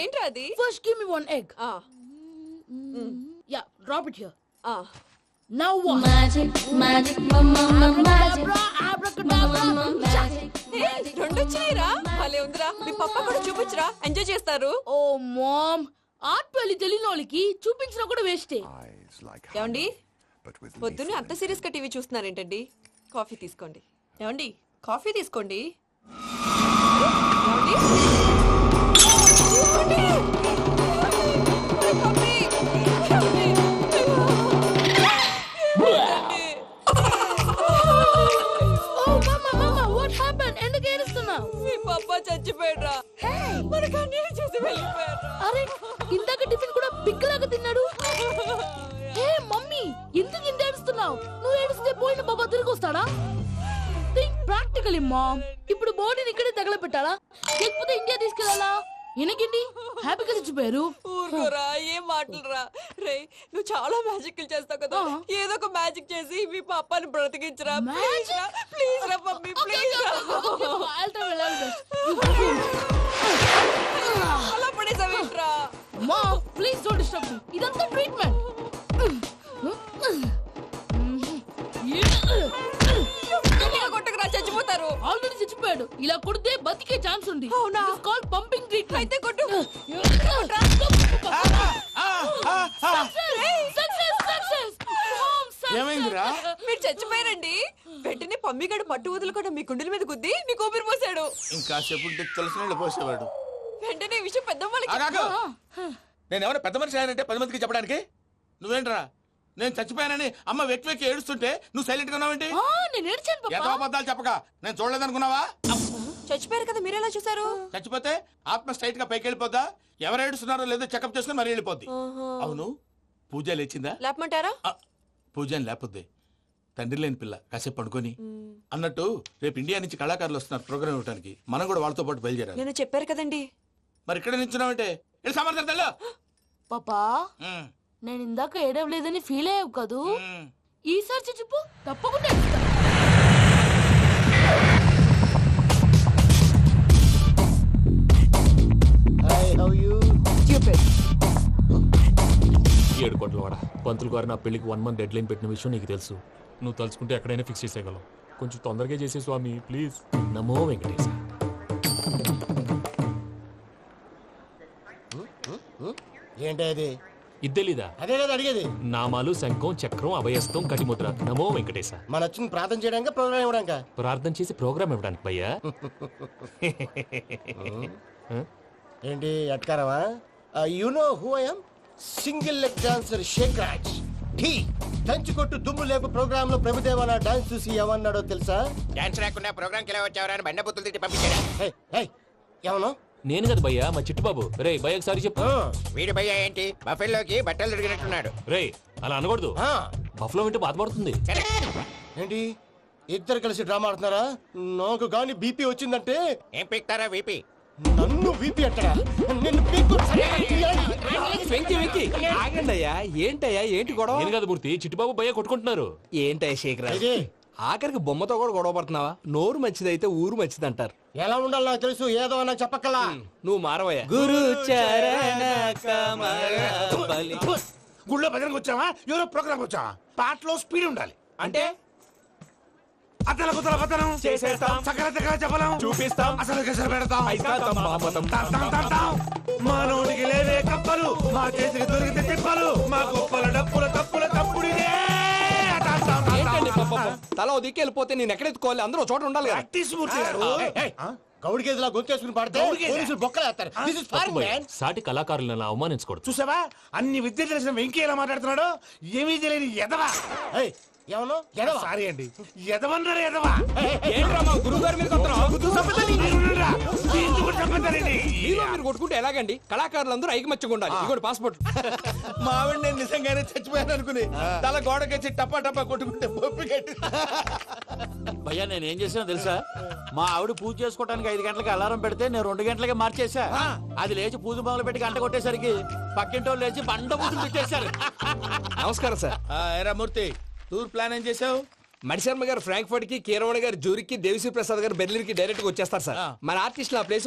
ఏంట్రా అది? First give me one egg. Yeah, drop it here. Now what? Magic, magic, mama, magic. రెండు వచ్చినాయిరా. భలే ఉందిరా. మీ పప్ప కూడా చూపించరా, ఎంజాయ్ చేస్తారు. Oh mom, ఆర్ట్ పెళ్లి తెలియని వాళ్ళకి చూపించినా కూడా వేస్టే. ఏమండి, పొద్దున్నే అంత సీరియస్ గా టీవీ చూస్తున్నారేంటండి? కాఫీ తీసుకోండి. ఏమండి, కాఫీ తీసుకోండి. ఏమండి? చచ్చిపోయాడ్రా. మనకు అన్యాయం చేసి వెళ్ళిపోయాడ్రా. అరే, ఇందాక టిఫిన్ కూడా పిక్కలాగా తిన్నాడు. హే మమ్మీ, ఎందుకు ఇంత ఏడుస్తున్నావు? నువ్వు ఏడిస్తే పోయిన బాబా తిరిగి వస్తాడా? Think practically mom. ఇప్పుడు బాడీని ఇక్కడే తగలబెట్టాలా, లేకపోతే ఇండియా తీసుకెళ్లాలా? ఎనకండి హ్యాపీగా చచ్చిపోయారు. ఊరుకోరా, ఏం మాటలురా. రే, నువ్వు చాలా మ్యాజిక్ చేస్తావు కదా, ఏదో ఒక మ్యాజిక్ చేసి మీ పాపాని బ్రతికించరా. ప్లీజ్ రా మమ్మీ, ప్లీజ్. అలా పడేసావేంట్రా? Mom please don't disturb me. ఇదంతా ట్రీట్మెంట్. కొట్టకరా, చచ్చిపోతారు. ఆల్రెడీ చచ్చిపోయాడు. ఇలా కొడితే బతికే ఛాన్స్ ఉంది. అవునా? It's called pumping treatment. అయితే కొట్టు. ఏమైందిరా? మీరు చచ్చిపోయారండి. వెంటనే పమ్మిగాడు మట్టు వదులుకుండా మీ గుండెల మీద గుద్ది మీకు ఊపిరి పోసాడు. ఇంకా చెప్పు తెలిసిన పోసేవాడు. వెంటనే ఈ విషయం పెద్దమ్మకి. నేను ఎవరైనా పెద్ద మనిషి ఆయనంటే 10 మందికి చెప్పడానికి. నువ్వేంట్రా, నేను చచ్చిపోయానని అమ్మ వెక్కి వెక్కి ఏడుస్తుంటే నువ్వు సైలెంట్ గా ఉన్నావేంటి? నేను ఏడ్చాను ఎంత పాపా. అబద్ధాలు చెప్పక నేను చూడలేదనుకున్నావా? చచ్చిపోయారు కదా, మీరెలా చూసారు? చచ్చిపోతే ఆత్మ స్ట్రైట్ గా పైకి వెళ్ళిపోద్దా? ఎవరు ఏడుస్తున్నారో లేదో చెకప్ చేసుకుని మరి వెళ్ళిపోద్ది. అవును, పూజ లేచిందా? లేపమంటారా? పూజ అని లేకపోద్ది. తండ్రి లేని పిల్ల, కాసేపు పడుకొని. అన్నట్టు రేపు ఇండియా నుంచి కళాకారులు వస్తున్నారు ప్రోగ్రామ్ ఇవ్వడానికి. మనం కూడా వాళ్ళతో పాటు బయలుదేరాలి. నేను చెప్పారు కదండి. మరి ఇక్కడ నిల్చున్నావంటే సమర్థతలో పాపా, నేను ఇందాక ఏడవలేదని ఫీల్ అయ్యావు కదూ? ఈసారి చచ్చిపో, తప్పకుండా ఏడుస్తా. ఏడు కోట్ల వాడ పంతులు గారు నా పెళ్లికి 1 month డెడ్ లైన్ పెట్టిన విషయం నీకు తెలుసు. నువ్వు తలుచుకుంటే ఎక్కడైనా ఫిక్స్ చేసేయగలవు. కొంచెం తొందరగా చేసే స్వామి ప్లీజ్. నమో వెంకటేశ. ఏంటి అది? ఇద్దెలీదా? అదే కదా అడిగేది. నామాలు, శంఖం, చక్రం, అభయస్తం, కటిముద్ర. నమో వెంకటేశ. మన వచ్చింది ప్రార్థన చేయడానికి, ప్రోగ్రామ్ ఇవ్వడానికి. ప్రార్థన చేసి ప్రోగ్రామ్ ఇవ్వడానికి భయ్యా. ఏంటి అట్కారమా? You know who I am? Single leg dancer Shaik Raj. టీ దంచి కొట్టు దుమ్ము లేపు ప్రోగ్రామ్ లో ప్రభుదేవ నా డాన్స్ చూసి ఏమన్నాడో తెలుసా? డాన్స్ రాకుండా ప్రోగ్రామ్ కి ఎలా వచ్చావరా అని బండ బుద్ధులు తిట్టి పంపించాడు. ఏమన్నా? నేను కదా భయ్యా, మా చిట్టుబాబు. రే భయ్య ఒకసారి చెప్పు. వీడి భయ్య ఏంటి బఫెల్లోకి బట్టలు తిరిగినట్టున్నాడు. రే అలా అనకూడదు. బఫ్లో వింటే బాధపడుతుంది. ఏంటి ఇద్దరు కలిసి డ్రామా ఆడుతున్నారా? నాకు గాని బీపీ వచ్చిందంటే ఏం పీక్తారా వీపీ? నన్ను బీపీ అంటారా? నిన్ను ఆగండయ్యా, ఏంటయ్యా, ఏంటి గొడవ? నేను కదా మూర్తి, చిట్టుబాబు భయ్య కొట్టుకుంటున్నారు. ఏంటయ్యా శేఖర్, ఆఖరికి బొమ్మతో కూడా గొడవ పడుతున్నావా? నోరు మంచిదైతే ఊరు మంచిది అంటారు. ఎలా ఉండాలి నాకు తెలుసు, ఏదో నాకు చెప్పక్కలా. నువ్వు మారవయ్యా. గురు చరణ గుళ్ళో భజనకు వచ్చావా, ఎవరో ప్రోగ్రామ్ వచ్చావా? పాటలో స్పీడ్ ఉండాలి. అంటే అతల కుతల పతనం చేసేస్తాం, సకల దగ్గర చెప్పలేం, చూపిస్తాం, అసలు గసలు పెడతాం. అయిస్తాం. మానవుడికి లేవే కప్పలు, మా చేతికి దొరికితే తిప్పలు, మా గొప్పల డప్పుల తప్పుల తప్పుడిదే. తల దిక్కి వెళ్ళిపోతే నేను ఎక్కడెత్తుకోవాలి? అందరూ చోట ఉండాలి కదా. గౌడి గేదెలా గొంతేసుకుని పాడితే పోలీసులు బొక్కలేస్తారు. సాటి కళాకారులను అవమానించకూడదు. చూసావా, అన్ని విద్య తెలిసిన వెంకీ ఎలా మాట్లాడుతున్నాడు? ఏమీ తెలియని ఎదవా. ఏమను ఎడవ సారీ అండి ఎదవన్నారు ఎదవా ఏంట్రా మా గురువు గారి మీద మీలో మీరు కొట్టుకుంటే ఎలాగండి కళాకారులందరూ ఐకమత్యంగా ఉండాలి ఇదిగోండి పాస్పోర్ట్. మా ఆవిడ నేను నిజంగానే చచ్చిపోయాను అనుకుని తల గోడకొచ్చి టపా టపా కొట్టుకుంటే పొప్పి కట్టి భయ్యా నేను ఏం చేసానో తెలుసా? మా ఆవిడ పూజ చేసుకోవడానికి 5 గంటలకి అలారం పెడితే నేను 2 గంటలకి మార్చేసా. అది లేచి పూజ మొదలు పెట్టి గంట కొట్టేసరికి పక్కింటోళ్ళు లేచి బండ పూజలు పెట్టేశారు. నమస్కారం సార్. ఎరా మూర్తి టూర్ ప్లాన్ ఏం చేసావు? మణిశర్మ గారు ఫ్రాంక్ఫర్ట్ కి, కీరవాణి గారు జూరిక్ కి, దేవిశ్రీ ప్రసాద్ గారు బెర్లిన్ కి డైరెక్ట్ గా వచ్చేస్తారు సార్. మన ఆర్టిస్ట్ ఆ ప్లేస్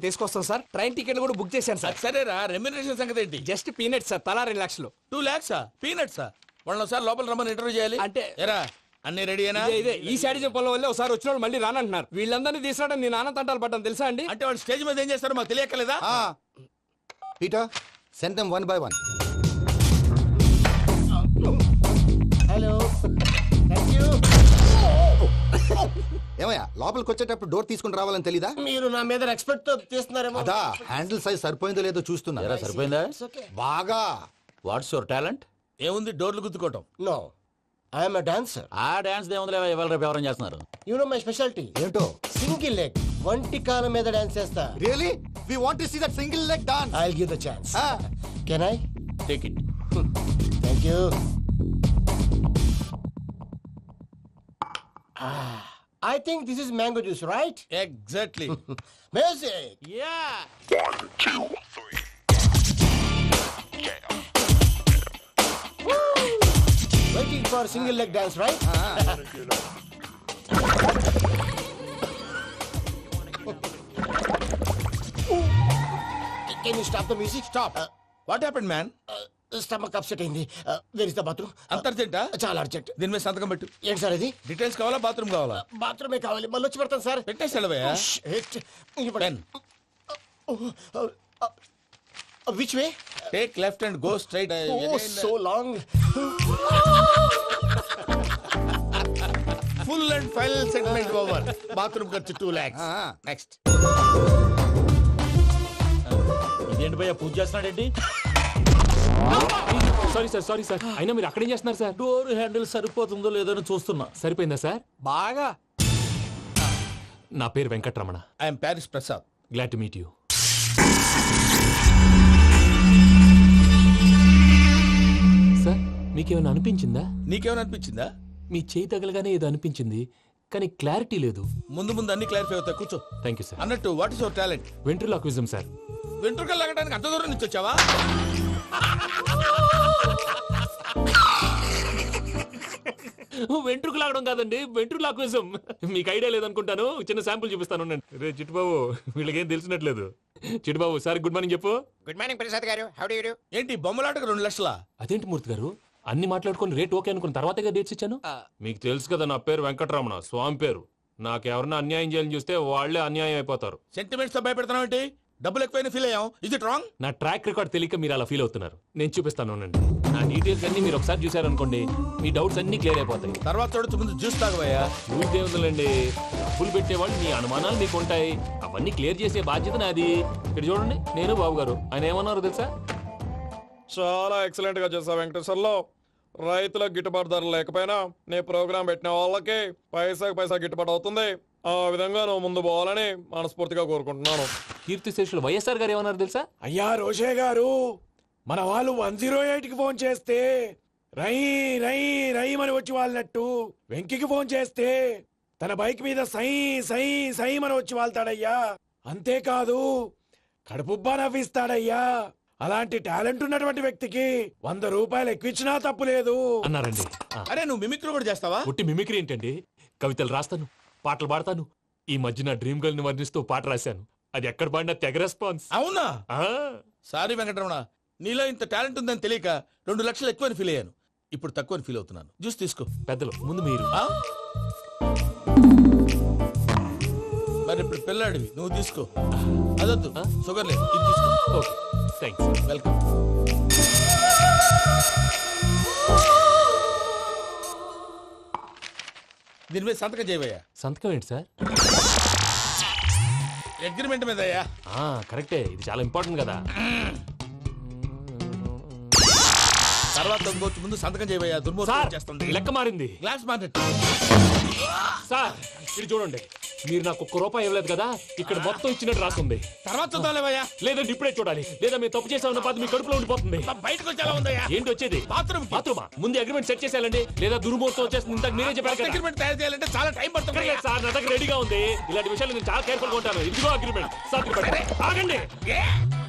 తీసుకొస్తాం సార్. ట్రైన్ టికెట్ కూడా బుక్ చేశాను సార్. సరేరా రెమ్యూనరేషన్ సంగతి ఏంటి? జస్ట్ పీనట్ సార్, తలా 2 లక్షలు. 2 lakhs పీనట్సా? వాళ్ళని ఒకసారి లోపల రమ్మని ఇంటర్వ్యూ చేయాలి. అంటే ఎరా అన్ని రెడీ అయినా? ఇదే ఈ శాడిజం పనుల వల్లే ఒకసారి వచ్చిన వాళ్ళు మళ్ళీ రానంటున్నారు. వీళ్ళందరినీ తీసుకురావడం నేను నాన్న తంటాలు పడ్డాను తెలుసా అండి. అంటే వాళ్ళు స్టేజ్ మీద ఏం చేస్తారో మాకు తెలియక్కలేదా? Peter, send them one by one. Hello thank you. ఏమయ్యా లోపలికి వచ్చేటప్పుడు డోర్ తీసుకుని రావాలని తెలీదా? మీరు నా మీద ఎక్స్పెక్ట్ తో తీస్తున్నారేమో. అదా హ్యాండిల్ సైజ్ సరిపోయిందో లేదో చూస్తున్నా. ఎరా సరిపోయిందా? బాగా. What's your talent? ఏముంది డోర్లు గుద్దుకోవటం. No I'm a dancer. ఆ డాన్స్ దేవుందిలే, ఇవాళ రేపు ఎవరైనా చేస్తున్నారు. యు నో మై స్పెషాలిటీ ఏంటో? సింగిల్ లెగ్ వంటి కాలం మీద డాన్స్ చేస్తా. Really we want to see that single leg dance. I will give the chance. Can I? Take it. Thank you. I think this is mango juice, right? Exactly. Music. Yeah Waiting for single leg dance, right? Can you stop the music? Stop. What happened man? Stomach upset అయింది. Where is the bathroom? అంత అర్జెంటా? చాలా urgent. దీని మీద సంతకం పెట్టు. ఏంటి sir ఇది? Details కావాలా బాత్రూమ్ కావాలా? బాత్రూమే కావాలి. మళ్ళీ వచ్చి పెడతాను సార్. పెట్టేసి వెళ్ళవయ్యా. Pen. Which way? Take left and go straight. Oh, so long. Full and final segment over. Bathroom ఖర్చు 2 lakhs. నెక్స్ట్. ఇదేంటి భయ్యా పూజ చేస్తున్నాడేంటి? సారీ సార్ అయినా మీరు అక్కడేం చేస్తున్నారు సార్? డోర్ హ్యాండిల్ సరిపోతుందో లేదో అని చూస్తున్నా. సరిపోయిందా సార్? బాగా. నా పేరు Venkatramana. I'm Paris Prasad. Glad to meet you. Sir మీకేమైనా అనిపించిందా? నీకేమైనా అనిపించిందా? మీ చేయి తగలగానే ఏదో అనిపించింది, కానీ క్లారిటీ లేదు. ముందు ముందు అన్ని క్లారిఫై అవుతాయి. కూర్చో. Thank you sir. అన్నట్టు what is your talent? Ventriloquism sir. వెంట్రుకలు లాగడానికి అంత దూరం నుంచి వచ్చావా? వెంట్రుకు లాగడం కాదండి, వెంట్రులాక్విజం. మీకు ఐడియా లేదనుకుంటాను. చిన్న శాంపుల్ చూపిస్తాను. రే చిట్టుబాబు, వీళ్ళకేం తెలిసినట్లేదు. చిట్టుబాబు సార్ గుడ్ మార్నింగ్ చెప్పు. Good morning Prasad garu. How do you do? ఏంటి బొమ్మలాటకు 2 లక్షలా? అదేంటి మూర్తి గారు, అన్ని మాట్లాడుకొని రేట్ ఓకే అనుకున్న తర్వాతగా డేట్స్ ఇచ్చాను. మీకు తెలుసు కదా నా పేరు వెంకటరమణ, స్వామి పేరు. నాకెవరన్నా అన్యాయం చేయాలని చూస్తే వాళ్లే అన్యాయం అయిపోతారు. సెంటిమెంట్స్ తో భయపెడతావు ఏంటి? డబ్బులు ఎక్కువైనా ఫీల్ అయ్యాం. ఇది రాంగ్. నా ట్రాక్ రికార్డ్ తెలియక మీరు అలా ఫీల్ అవుతున్నారు. నేను చూపిస్తాను ఉండండి. నా డీటెయిల్స్ అన్ని మీరు ఒకసారి చూసారనుకోండి, మీ డౌట్స్ అన్ని క్లియర్ అయిపోతాయి. తర్వాత చూడొచ్చు, ముందు జ్యూస్ తాగబోయా. చూస్తే ఉందండి, డబ్బులు పెట్టేవాళ్ళు మీ అనుమానాలు మీకు ఉంటాయి. అవన్నీ క్లియర్ చేసే బాధ్యత నాది. ఇక్కడ చూడండి, నేను బాబు గారు. ఆయన ఏమన్నారు తెలుసా? చాలా ఎక్సలెంట్ గా చేసావు వెంకటేశ్వర్లో. రైతులకు గిట్టుబాటు ధరలు లేకపోయినా నీ ప్రోగ్రాం పెట్టిన వాళ్ళకి పైసాకి పైసా గిట్టుబాటు అవుతుంది. ఆ విధంగా నువ్వు ముందు పోవాలని మనస్ఫూర్తిగా కోరుకుంటున్నాను. కీర్తి శేషులు వైఎస్ఆర్ గారు ఏమన్నారు తెలుసా? అయ్యా రోషే గారు, మన వాళ్ళు 108కి ఫోన్ చేస్తే రై రై రైమని వచ్చి వాళ్ళనట్టు, వెంకికి ఫోన్ చేస్తే తన బైక్ మీద సై సై సైమని వచ్చి వాళ్తాడయ్యా. అంతేకాదు కడుపుబ్బా నవ్విస్తాడయ్యా. అలాంటి టాలెంట్ ఉన్నటువంటి వ్యక్తికి 100 రూపాయలు ఎక్కువిచ్చినా తప్పు లేదు అన్నారండి. అరే నువ్వు మిమిక్రీ కూడా చేస్తావా? పుట్టి మిమిక్రీ ఏంటండి? కవితలు రాస్తాను, పాటలు పాడతాను. ఈ మధ్య నా డ్రీమ్ గర్ల్ ని వర్ణిస్తూ పాట రాశాను. అది ఎక్కడ పాడినా తెగ రెస్పాన్స్. అవునా? ఆ, సారీ వెంకటరమణ, నీలో ఇంత టాలెంట్ ఉందని తెలియక 2 లక్షలు ఎక్కువని ఫీల్ అయ్యాను. ఇప్పుడు తక్కువని ఫీల్ అవుతున్నాను. జ్యూస్ తీసుకో. పెద్దలు ముందు మీరు. ఆ? మరి ఇప్పుడు పిల్లాడివి, నువ్వు తీసుకో. అదొద్దు, షుగర్ లేదు, ఇది తీసుకో. Okay thanks. వెల్కమ్. దీని మీద సంతకం చేయవయ్యా. సంతకం ఏంటి సార్? అగ్రిమెంట్ మీద అయ్యా. కరెక్టే, ఇది చాలా ఇంపార్టెంట్ కదా. తర్వాత ఇంకొచ్చి ముందు సంతకం చేయబోయా దుర్మోహం సార్ చేస్తుంది లెక్క మారింది. గ్లాస్ మార్కెట్ సార్ ఇది చూడండి, మీరు నాకు ₹1 ఇవ్వలేదు కదా, ఇక్కడ మొత్తం ఇచ్చినట్టు రాస్తుంది. తర్వాత చూద్దాంలేవయ్యా. లేదంటే ఇప్పుడే చూడాలి, లేదా మీరు తప్పు చేసామన్న బాధ మీ కడుపులో ఉండిపోతుంది. బయటకు వచ్చేలా ఉందయ్యా. ఏంటి వచ్చేది? బాత్రూమ్ బాత్రూమా? ముందు అగ్రిమెంట్ సెట్ చేసేయాలండి, లేదా దుర్మూర్తం వచ్చేస్తుంది. ఇంతకు మీరే చెప్పారు కదా. అగ్రిమెంట్ తయారు చేయాలంటే చాలా టైం పడుతుంది. అక్కర్లేదు సార్, నా దగ్గర రెడీగా ఉంది. ఇలాంటి విషయాలు నేను చాలా కేర్ఫుల్ గా ఉంటాను. ఇదిగో అగ్రిమెంట్. ఆగండి,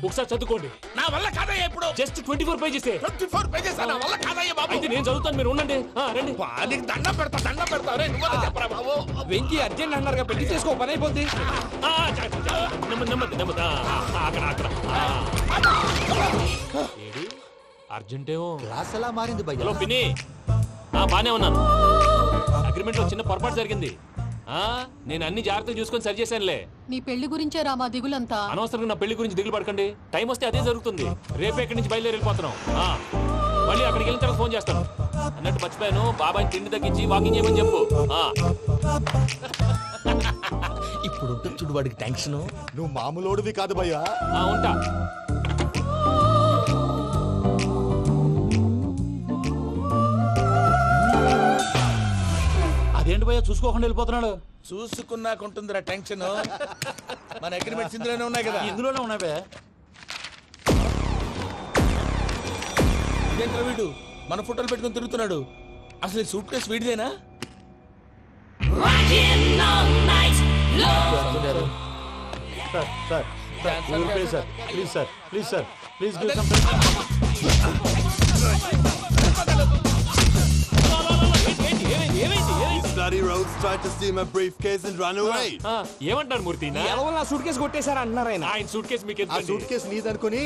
ఒకసారి చదువుకోండి. నా వల్ల కాదయ్యా. ఇప్పుడు జస్ట్ 24 పేజెస్. 24 పేజెస్ నా వల్ల కాదయ్యా బాబు. అయితే నేను చదువుతాను, మీరు ఉండండి. రండి. నీకు దండం పెడతా రే. నువ్వు చెప్పరా బాబు. వెంకీ అర్జెంట్ అన్నారు, పెళ్లి చేసుకో, పని అయిపోద్ది. నెమ్మది నెమ్మది. అక్కడ ఏడి అర్జెంటేమో. క్లాస్ ఎలా మారింది భయ్యా? హలో పిన్ని, బానే ఉన్నాను. అగ్రిమెంట్ లో చిన్న పొరపాటు జరిగింది. నేను అన్ని జాగ్రత్తలు చూసుకొని సరి చేశానులే. నీ పెళ్లి గురించే రా మా దిగులంతా. అనవసరంగా నా పెళ్లి గురించి దిగులు పడకండి. టైం వస్తే అదే జరుగుతుంది. రేపే ఇక్కడి నుంచి బయలుదేరి వెళ్ళిపోతున్నాం. మళ్ళీ అక్కడికి వెళ్ళిన తర్వాత ఫోన్ చేస్తాను. అన్నట్టు మర్చిపోయాను, బాబాయ్ తిండి తగ్గించి వాకింగ్ చేయమని చెప్పు. ఇప్పుడు ఉంటుంది చూడు వాడికి టెన్షన్. నువ్వు మామూలోడివి కాదు భయ్యా. ఉంటా. అదేంటి భయ్యా చూసుకోకుండా వెళ్ళిపోతున్నాడు? చూసుకున్నాకుంటుందిరా టెన్షన్. మన అగ్రిమెంట్స్ ఇందులోనే ఉన్నాయి కదా. ఇందులోనే ఉన్నాయి భయ్యా. ఇదేంట్రా వీడు మన ఫోటోలు పెట్టుకుని తిరుగుతున్నాడు. అసలు సూట్ కేసు వీడిదేనా? Bloody rogues tried to steal my briefcase and run away. ఏమంటారు మూర్తి? నా సూట్ కేసు కొట్టేశారు అన్నారు ఆయన. ఆయన సూట్ కేసు మీకు ఆ సూట్ కేసు నీదనుకుని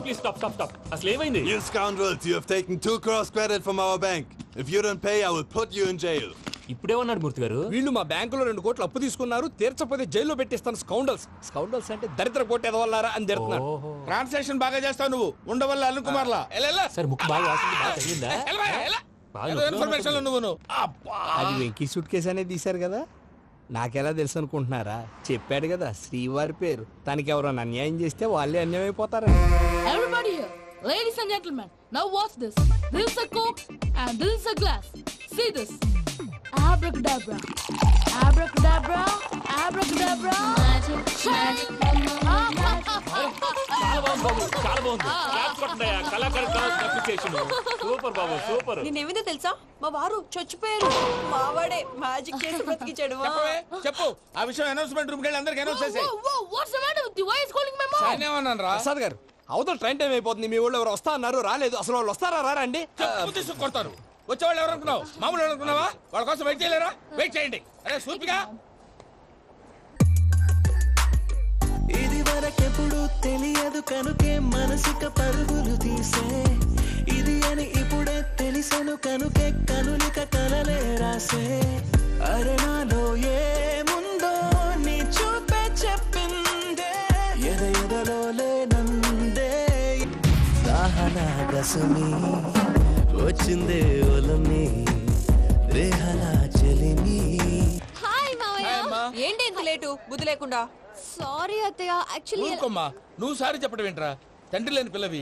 ప్లీజ్ స్టాప్. అసలు ఏమైంది? You scoundrels, you have taken 2 crores credit from our bank. If you don't pay, I will put you in jail. ఇప్పుడేమన్నాడు మూర్తి గారు? వీళ్ళు మా బ్యాంకులో 2 కోట్లు అప్పు తీసుకున్నారు, తీర్చపోతే జైల్లో పెట్టిస్తాను. స్కౌండల్స్ అంటే దరిద్ర కొట్టేదవల్లారా అని తిడుతున్నారు. ట్రాన్సాక్షన్ బాగా చేస్తావు నువ్వు. ఉండవల్ల అల్లు కుమార్లా. సార్ ముక్కు బాగా వాసింది, బాగా తగిలిందా? ఇన్ఫర్మేషన్ నువ్వు. అది వెంకీ సూట్ కేసు అనేది తీశారు కదా, నాకెలా తెలుసు అనుకుంటున్నారా? చెప్పాడు కదా శ్రీవారి పేరు. తనకి ఎవరైనా అన్యాయం చేస్తే వాళ్ళే అన్యాయం అయిపోతారు. Everybody here, ladies and gentlemen, now watch this. This is a coke and this is a glass. See this. Abracadabra. Abracadabra. Abracadabra. చాలా బాగుంది. కళాకారు అప్లికేషన్ సూపర్ బాబు, సూపర్. నేనేమిందో తెలుసా, మా వారు చచ్చిపోయారు. మావాడే మ్యాజిక్ చేసి బ్రతికించాడు. చెప్పు ఆ విషయం. అనౌన్స్మెంట్ రూమ్ కెళ్ళి అందరికి అనౌన్స్ చేసేయ్. What's the matter with you? Why is calling my mom? నేనేమన్నాను రా? ప్రసాద్ గారు, అవతల ట్రైన్ టైం అయిపోతుంది. మీ ఊళ్ళో ఎవరు వస్తా అన్నారు, రాలేదు. అసలు వాళ్ళు వస్తారా రారా అండి? కొడతారు. వచ్చేవాళ్ళు ఎవరు అనుకున్నావు? మామూలు అనుకున్నావా? వాళ్ళ కోసం వెయిట్ చేయలేరా? వెయిట్ చేయండి. అరే సూపిగా. ఇది వరకెప్పుడు తెలియదు కనుకే మనసుక పరుగులు తీసే, ఇది అని ఇప్పుడే తెలిసెను కనుకే కనులిక కలలే రాసే. అరే నాలో ఏముందో నీ చూపే చెప్పిందే, ఎదలో లేనందే. దాహనా గసమి వచ్చిందే ఒలమి, రేహనా చెలిమి. హాయ్ మావయ్య. ఏంటి ఇంత లేటు? బుద్ధి లేకుండా. సారీ అత్తయ్య, యాక్చువల్లీ ఊరుకోమ్మా. నువ్వు సారీ చెప్పడం ఏంట్రా? తండ్రి లేని పిల్లవి.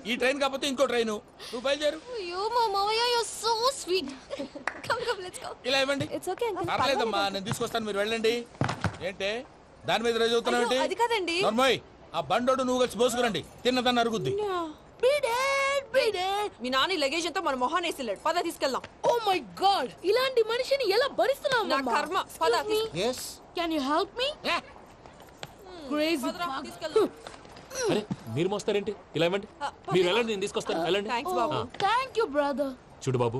ఈ ట్రైన్ కాకపోతే ఇంకో ట్రైన్. నువ్వు బయలుదేరు. అయ్యో మా మావయ్య, you are so sweet. Come let's go. ఇలా ఇవ్వండి. It's okay uncle. పర్లేదమ్మా, నేను తీసుకొస్తాను, మీరు వెళ్ళండి. ఏంటే దాని మీద రోజు అవుతున్నావు ఏంటి? అది కాదండి. నర్మోయ్, ఆ బండోడు నువ్వు కలిసి పోసుకురండి. తిన్నదాన్ని అరుగుద్ది. మీ నాని లగేజ్ అంతా మన మొహాన్ వేసిల్లాడు. పద తీసుకెళ్దాం. Oh my God! ఇలాంటి మనిషిని ఎలా భరిస్తున్నావు? నా కర్మ. పద yes Can you help me? Crazy. తీసుకెళ్దాం. అరే మీరు మోస్తారేంటి? ఇలా ఇవ్వండి. మీరు వెళ్ళండి, నేను తీసుకొస్తాను. వెళ్ళండి. Thanks Babu. Thank you, brother. చూడు బాబు,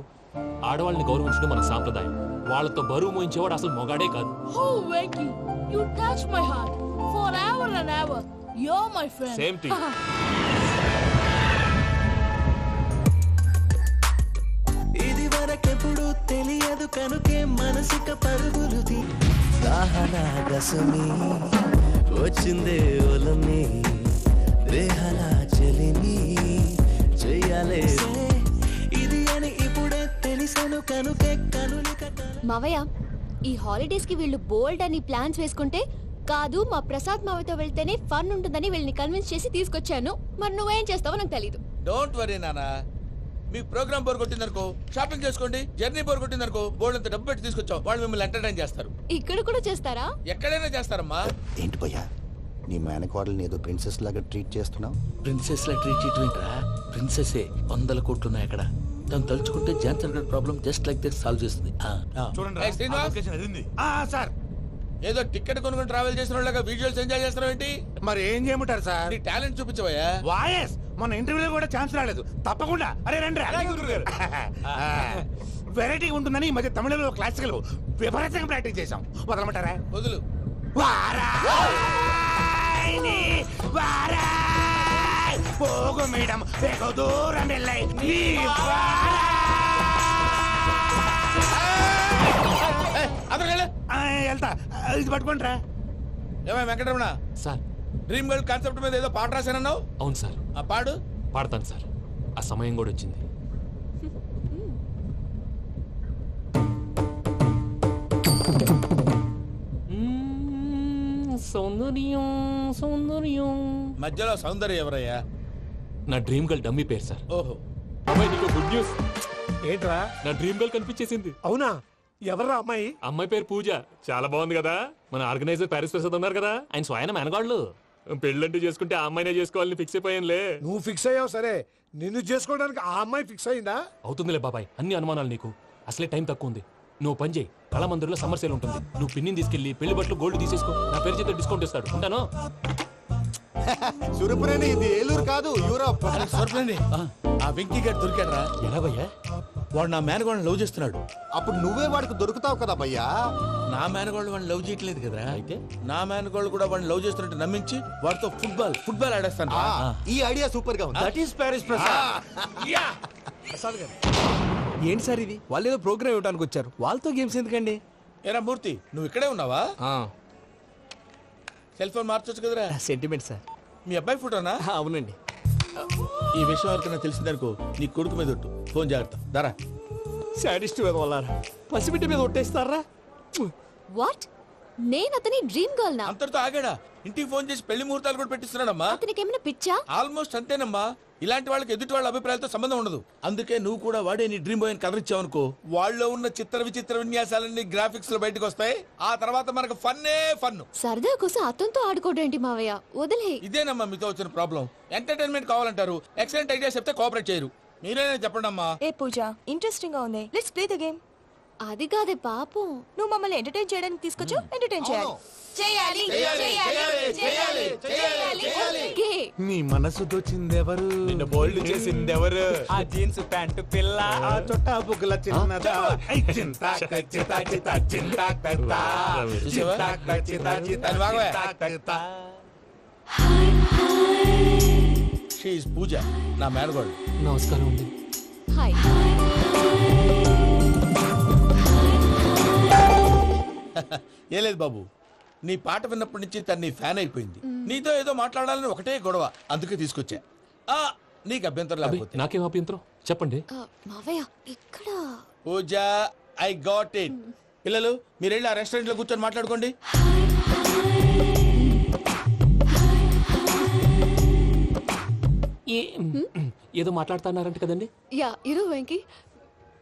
ఆడవాళ్ళని గౌరవించడం మన సాంప్రదాయం. వాళ్ళతో బరువు మోయించేవాడు అసలు మొగాడే కాదు. Oh, Venky, you touch my heart forever and ever. You're my friend. Same to you. ఇది వరకెప్పుడు తెలియదు కనుకే మనసుక పరుగులు తీ. దాహనా గసమి వచ్చిందే ఒలమి, రేహనా చెలిమి చెయ్యాలే. ఇది అని ఇప్పుడే తెలిసెను కనుకే కనులిక. మావయ్య, ఈ హాలిడేస్ కి వీళ్ళు బోల్డ్ అని ప్లాన్స్ వేసుకుంటే, కాదు మా ప్రసాద్ మావయ్యతో వెళ్తేనే ఫన్ ఉంటుందని వీళ్ళని కన్విన్స్ చేసి తీసుకొచ్చాను. మరి నువ్వేం చేస్తావో నాకు తెలీదు. డోంట్ వరీ నానా. మీకు ప్రోగ్రామ్ బోర్ కొట్టిందనుకో షాపింగ్ చేసుకోండి. జర్నీ బోర్ కొట్టిందనుకో బోర్డు అంత డబ్బు పెట్టి తీసుకొచ్చాం. వాళ్ళు మిమ్మల్ని ఎంటర్టైన్ చేస్తారు. ఇక్కడ కూడా చేస్తారా? ఎక్కడైనా చేస్తారమ్మా. ఏంటి భయ్యా నీ మేనకోడల్ని ఏదో ప్రిన్సెస్ లాగా ట్రీట్ చేస్తున్నావు? ప్రిన్సెస్ లా ట్రీట్ చేయటమేంట్రా? ప్రిన్సెస్ 100 కోట్లు ఉన్నాయి అక్కడ. తను తలుచుకుంటే జాన్సన్ గడ్ problem just like this solve చేస్తుంది. సార్ ఏదో టికెట్ కొనుక్కొని ట్రావెల్ చేసిన వాళ్ళగా విజువల్స్ ఎంజాయ్ చేస్తున్నావు ఏంటి? మరి ఏం చేయమంటారు సార్? నీ టాలెంట్ చూపించవయ్యా. వాయస్ మన ఇంటర్వ్యూలో కూడా ఛాన్స్ రాలేదు. తప్పకుండా అరే రండి వెరైటీ ఉంటుందని ఈ మధ్య తమిళంలో క్లాసికల్ విపరీతంగా ప్రాక్టీస్ చేశాం. వదలమంటారా? వదులు. వారాయని వారాయ్ పోగు మేడం వెగు దూరం వెళ్ళై నీ వెళ్తా. ఇది పట్టుకుంటారా? ఏమై Venkataramana sir dream girl concept మీద ఏదో పాట రాశానన్నావు. అవును సార్. ఆ పాడు. పాడతాను సార్. ఆ సమయం కూడా వచ్చింది. సౌందర్యం సౌందర్యం. మధ్యలో సౌందర్యం ఎవరయ్యా? నా డ్రీమ్ గర్ల్ డమ్మీ పేరు సార్. ఓహో. అమ్మాయి నీకు గుడ్ న్యూస్. ఏంట్రా? నా డ్రీమ్ గర్ల్ కనిపించేసింది. అవునా? ఎవర్రా అమ్మాయి? అమ్మాయి పేరు పూజ. చాలా బాగుంది కదా. మన ఆర్గనైజర్ ప్యారిస్ ప్రసాద్ ఉన్నారు కదా, ఆయన స్వయం మేనగాళ్ళు. పెళ్ళంటూ చేసుకుంటే ఆ అమ్మాయినే చేసుకోవాలని ఫిక్స్ అయిపోయానులే. నువ్వు ఫిక్స్ అయ్యావు సరే, నిన్ను చేసుకోవడానికి ఆ అమ్మాయి ఫిక్స్ అయిందా? అవుతుందిలే బాబాయ్, అన్ని అనుమానాలు నీకు. అసలే టైం తక్కువ ఉంది. నువ్వు పని చేయి, కళమందిర్లో సమ్మర్ సేల్ ఉంటుంది. నువ్వు పిన్నిని తీసుకెళ్లి పెళ్లి బట్టలు గోల్డ్ తీసేసుకో. నా పేరు చేత డిస్కౌంట్ ఇస్తాడు. ఉంటాను. సురపురేని ఇది ఏలూరు కాదు, యూరోప్. ఆ వెంకీ గారు దొరికాడరా? ఎలా భయ్యా? వాడు నా మేనగోళ్ళని లవ్ చేస్తున్నాడు. అప్పుడు నువ్వే వాడికి దొరుకుతావు కదా భయ్యా. నా మేనగోళ్ళు వాడిని లవ్ చేయట్లేదు కదరా. అయితే నా మేనగోళ్ళు కూడా వాడిని లవ్ చేస్తున్నట్టు నమ్మించి వాడితో ఫుట్బాల్ ఆడేస్తాను. ఈ ఐడియా సూపర్ గా ఉంది. That is Paris Prasad. Prasad గారు ఏంటి సార్ ఇది? వాళ్ళు ఏదో ప్రోగ్రామ్ ఇవ్వడానికి వచ్చారు, వాళ్ళతో గేమ్స్ ఎందుకండి? ఏరా మూర్తి, నువ్వు ఇక్కడే ఉన్నావా? సెల్ ఫోన్ మార్చొచ్చు కదరా. Sentiment sir. మీ అబ్బాయి ఫోటోనా? అవునండి. ఈ విషయం ఎవరికైనా తెలిసిందనుకో నీ కొడుకు మీద ఒట్టు. ఫోన్ జాగ్రత్త. దారా. సాడిస్ట్ వాళ్ళారా, పసిబిడ్డ మీద ఒట్టేస్తారా? వాట్? నేను అతని డ్రీమ్ గర్ల్ నా? అంతటితో ఆగాడా? ఇంటికి ఫోన్ చేసి పెళ్లి ముహూర్తాలు కూడా పెట్టిస్తున్నాడమ్మా. అతనికి ఏమైనా పిచ్చా? ఆల్మోస్ట్ అంతేనమ్మా. ఇలాంటి వాళ్ళకి ఎదుటి వాళ్ళ అభిప్రాయాలతో సంబంధం ఉండదు. అందుకే నువ్వు కూడా వాడే నీ డ్రీమ్ బాయ్ కలర్ ఇచ్చావనుకో, వాళ్ళలో ఉన్న చిత్ర విచిత్ర విన్యాసాలన్నీ గ్రాఫిక్స్ లో బయటకు వస్తాయి. ఆ తర్వాత మనకు ఫన్నే ఫన్. సరదా కోసం అతనితో ఆడుకోడేంటి మావయ్య? వదిలే. ఇదేనమ్మా మీతో వచ్చిన ప్రాబ్లం. ఎంటర్టైన్మెంట్ కావాలంటారు, ఎక్సలెంట్ ఐడియా చెప్తే కోఆపరేట్ చేయరు. మీరేనా చెప్పండి అమ్మా. ఏ పూజ, ఇంట్రెస్టింగ్ గా ఉంది. Let's play the game. అది కాదే పాపం. నువ్వు మమ్మల్ని ఎంటర్టైన్ చేయడానికి తీసుకొచ్చు. ఎంటర్టైన్ చేయాలి. ఓకే. నీ మనసు దోచిందెవరు? నిన్ను బోల్డ్ చేసిందెవరు? ఆ జీన్స్ ప్యాంటు పిల్ల, ఆ చుట్టా బుగ్గల చిన్నదా. ఐ చింతా చితా చితా చింతా కర్తా. చింతా చితా చితా చితా. షీ ఈజ్ పూజ, నా మేనగోడు. నమస్కారం అండి. హాయ్. ఏ లేదు బాబు, నీ పాట విన్నప్పటి నుంచి తను నీ ఫ్యాన్ అయిపోయింది. నీతో ఏదో మాట్లాడాలని ఒకటే గొడవ, అందుకే తీసుకొచ్చా. నీకు అభ్యంతరం లేకపోతే. నాకేం అభ్యంతరం చెప్పండి. మావయ్య ఇక్కడ. పూజ, ఐ గాట్ ఇట్. పిల్లలు మీరు వెళ్ళి ఆ రెస్టారెంట్ లో కూర్చొని మాట్లాడుకోండి. ఏదో మాట్లాడుతున్నారంట కదండి. Yeah, you know Venky,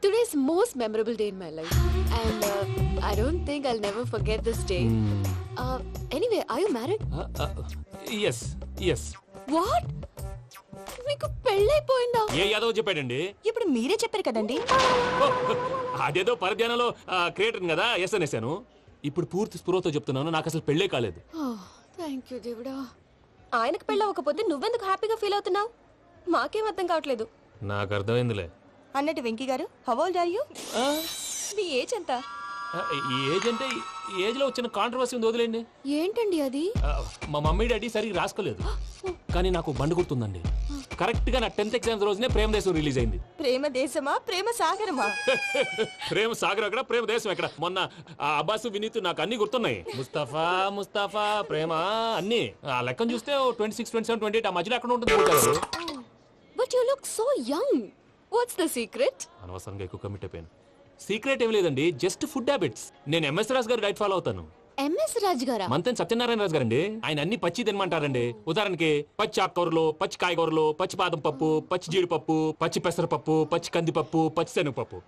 today's most memorable day in my life, and I don't think I'll never forget this day. Anyway, are you married? Yes yes. What? మీకు పెళ్ళైపోయిందా? ఏ యాదవ్ చెప్పాడండి? ఇప్పుడు మీరే చెప్పారు కదండి. అదేదో పరధ్యానంలో క్రియేటర్ కదా ఎస్ అనేసాను. ఇప్పుడు పూర్తి స్పృహతో చెప్తున్నాను, నాకు అసలు పెళ్ళే కాలేదు. థ్యాంక్ యూ దేవుడా. ఆయనకు పెళ్ళి అవ్వకపోతే నువ్వెందుకు హ్యాపీగా ఫీల్ అవుతున్నావు? మాకేం అర్థం కావట్లేదు. నాకు అర్థమైందిలే. అన్నట్టు వెంకీ గారు, హౌ ఓల్డ్ ఆర్ యు? మీ ఏజ్ ఎంత? ఈ ఏజ్ అంటే ఈ ఏజ్ లో వచ్చిన కాంట్రవర్సీ ఉంది, వదిలేండి. ఏంటండి అది? మా మమ్మీ డాడీ సరిగ్గా రాసుకోలేదు, కానీ నాకు బండి గుర్తుందండి. కరెక్ట్ గా నా 10th ఎగ్జామ్స్ రోజునే ప్రేమ దేశం రిలీజ్ అయింది. ప్రేమ దేశమా, ప్రేమ సాగరమా? ప్రేమ సాగర్ ఎక్కడ, ప్రేమ దేశం ఎక్కడ? మొన్న అబ్బాసు వినీత్ నాకు అన్ని గుర్తున్నాయి. ముస్తఫా ముస్తఫా ప్రేమ అన్ని ఆ లెక్కను చూస్తే 26, 27, 28 ఆ మధ్యలో ఎక్కడ ఉంటుంది. But you look so young. What's the secret? అనవసరంగా ఎక్కువ కమిట్ అయిపోయాను. సీక్రెట్ ఏం లేదండి, జస్ట్ ఫుడ్ హ్యాబిట్స్. నేను ఎంఎస్ రాజ్ గారు డైట్ ఫాలో అవుతాను. ఎంఎస్ రాజు గారా? మంతెన్ సత్యనారాయణ రాజు గారండి. ఆయన అన్ని పచ్చి తినమంటారండి. ఉదాహరణకి పచ్చి ఆకుకూరలు, పచ్చి కాయగూరలు, పచ్చి బాదం పప్పు, పచ్చి జీడిపప్పు, పచ్చి పెసరపప్పు, పచ్చి కందిపప్పు, పచ్చి శనగపప్పు,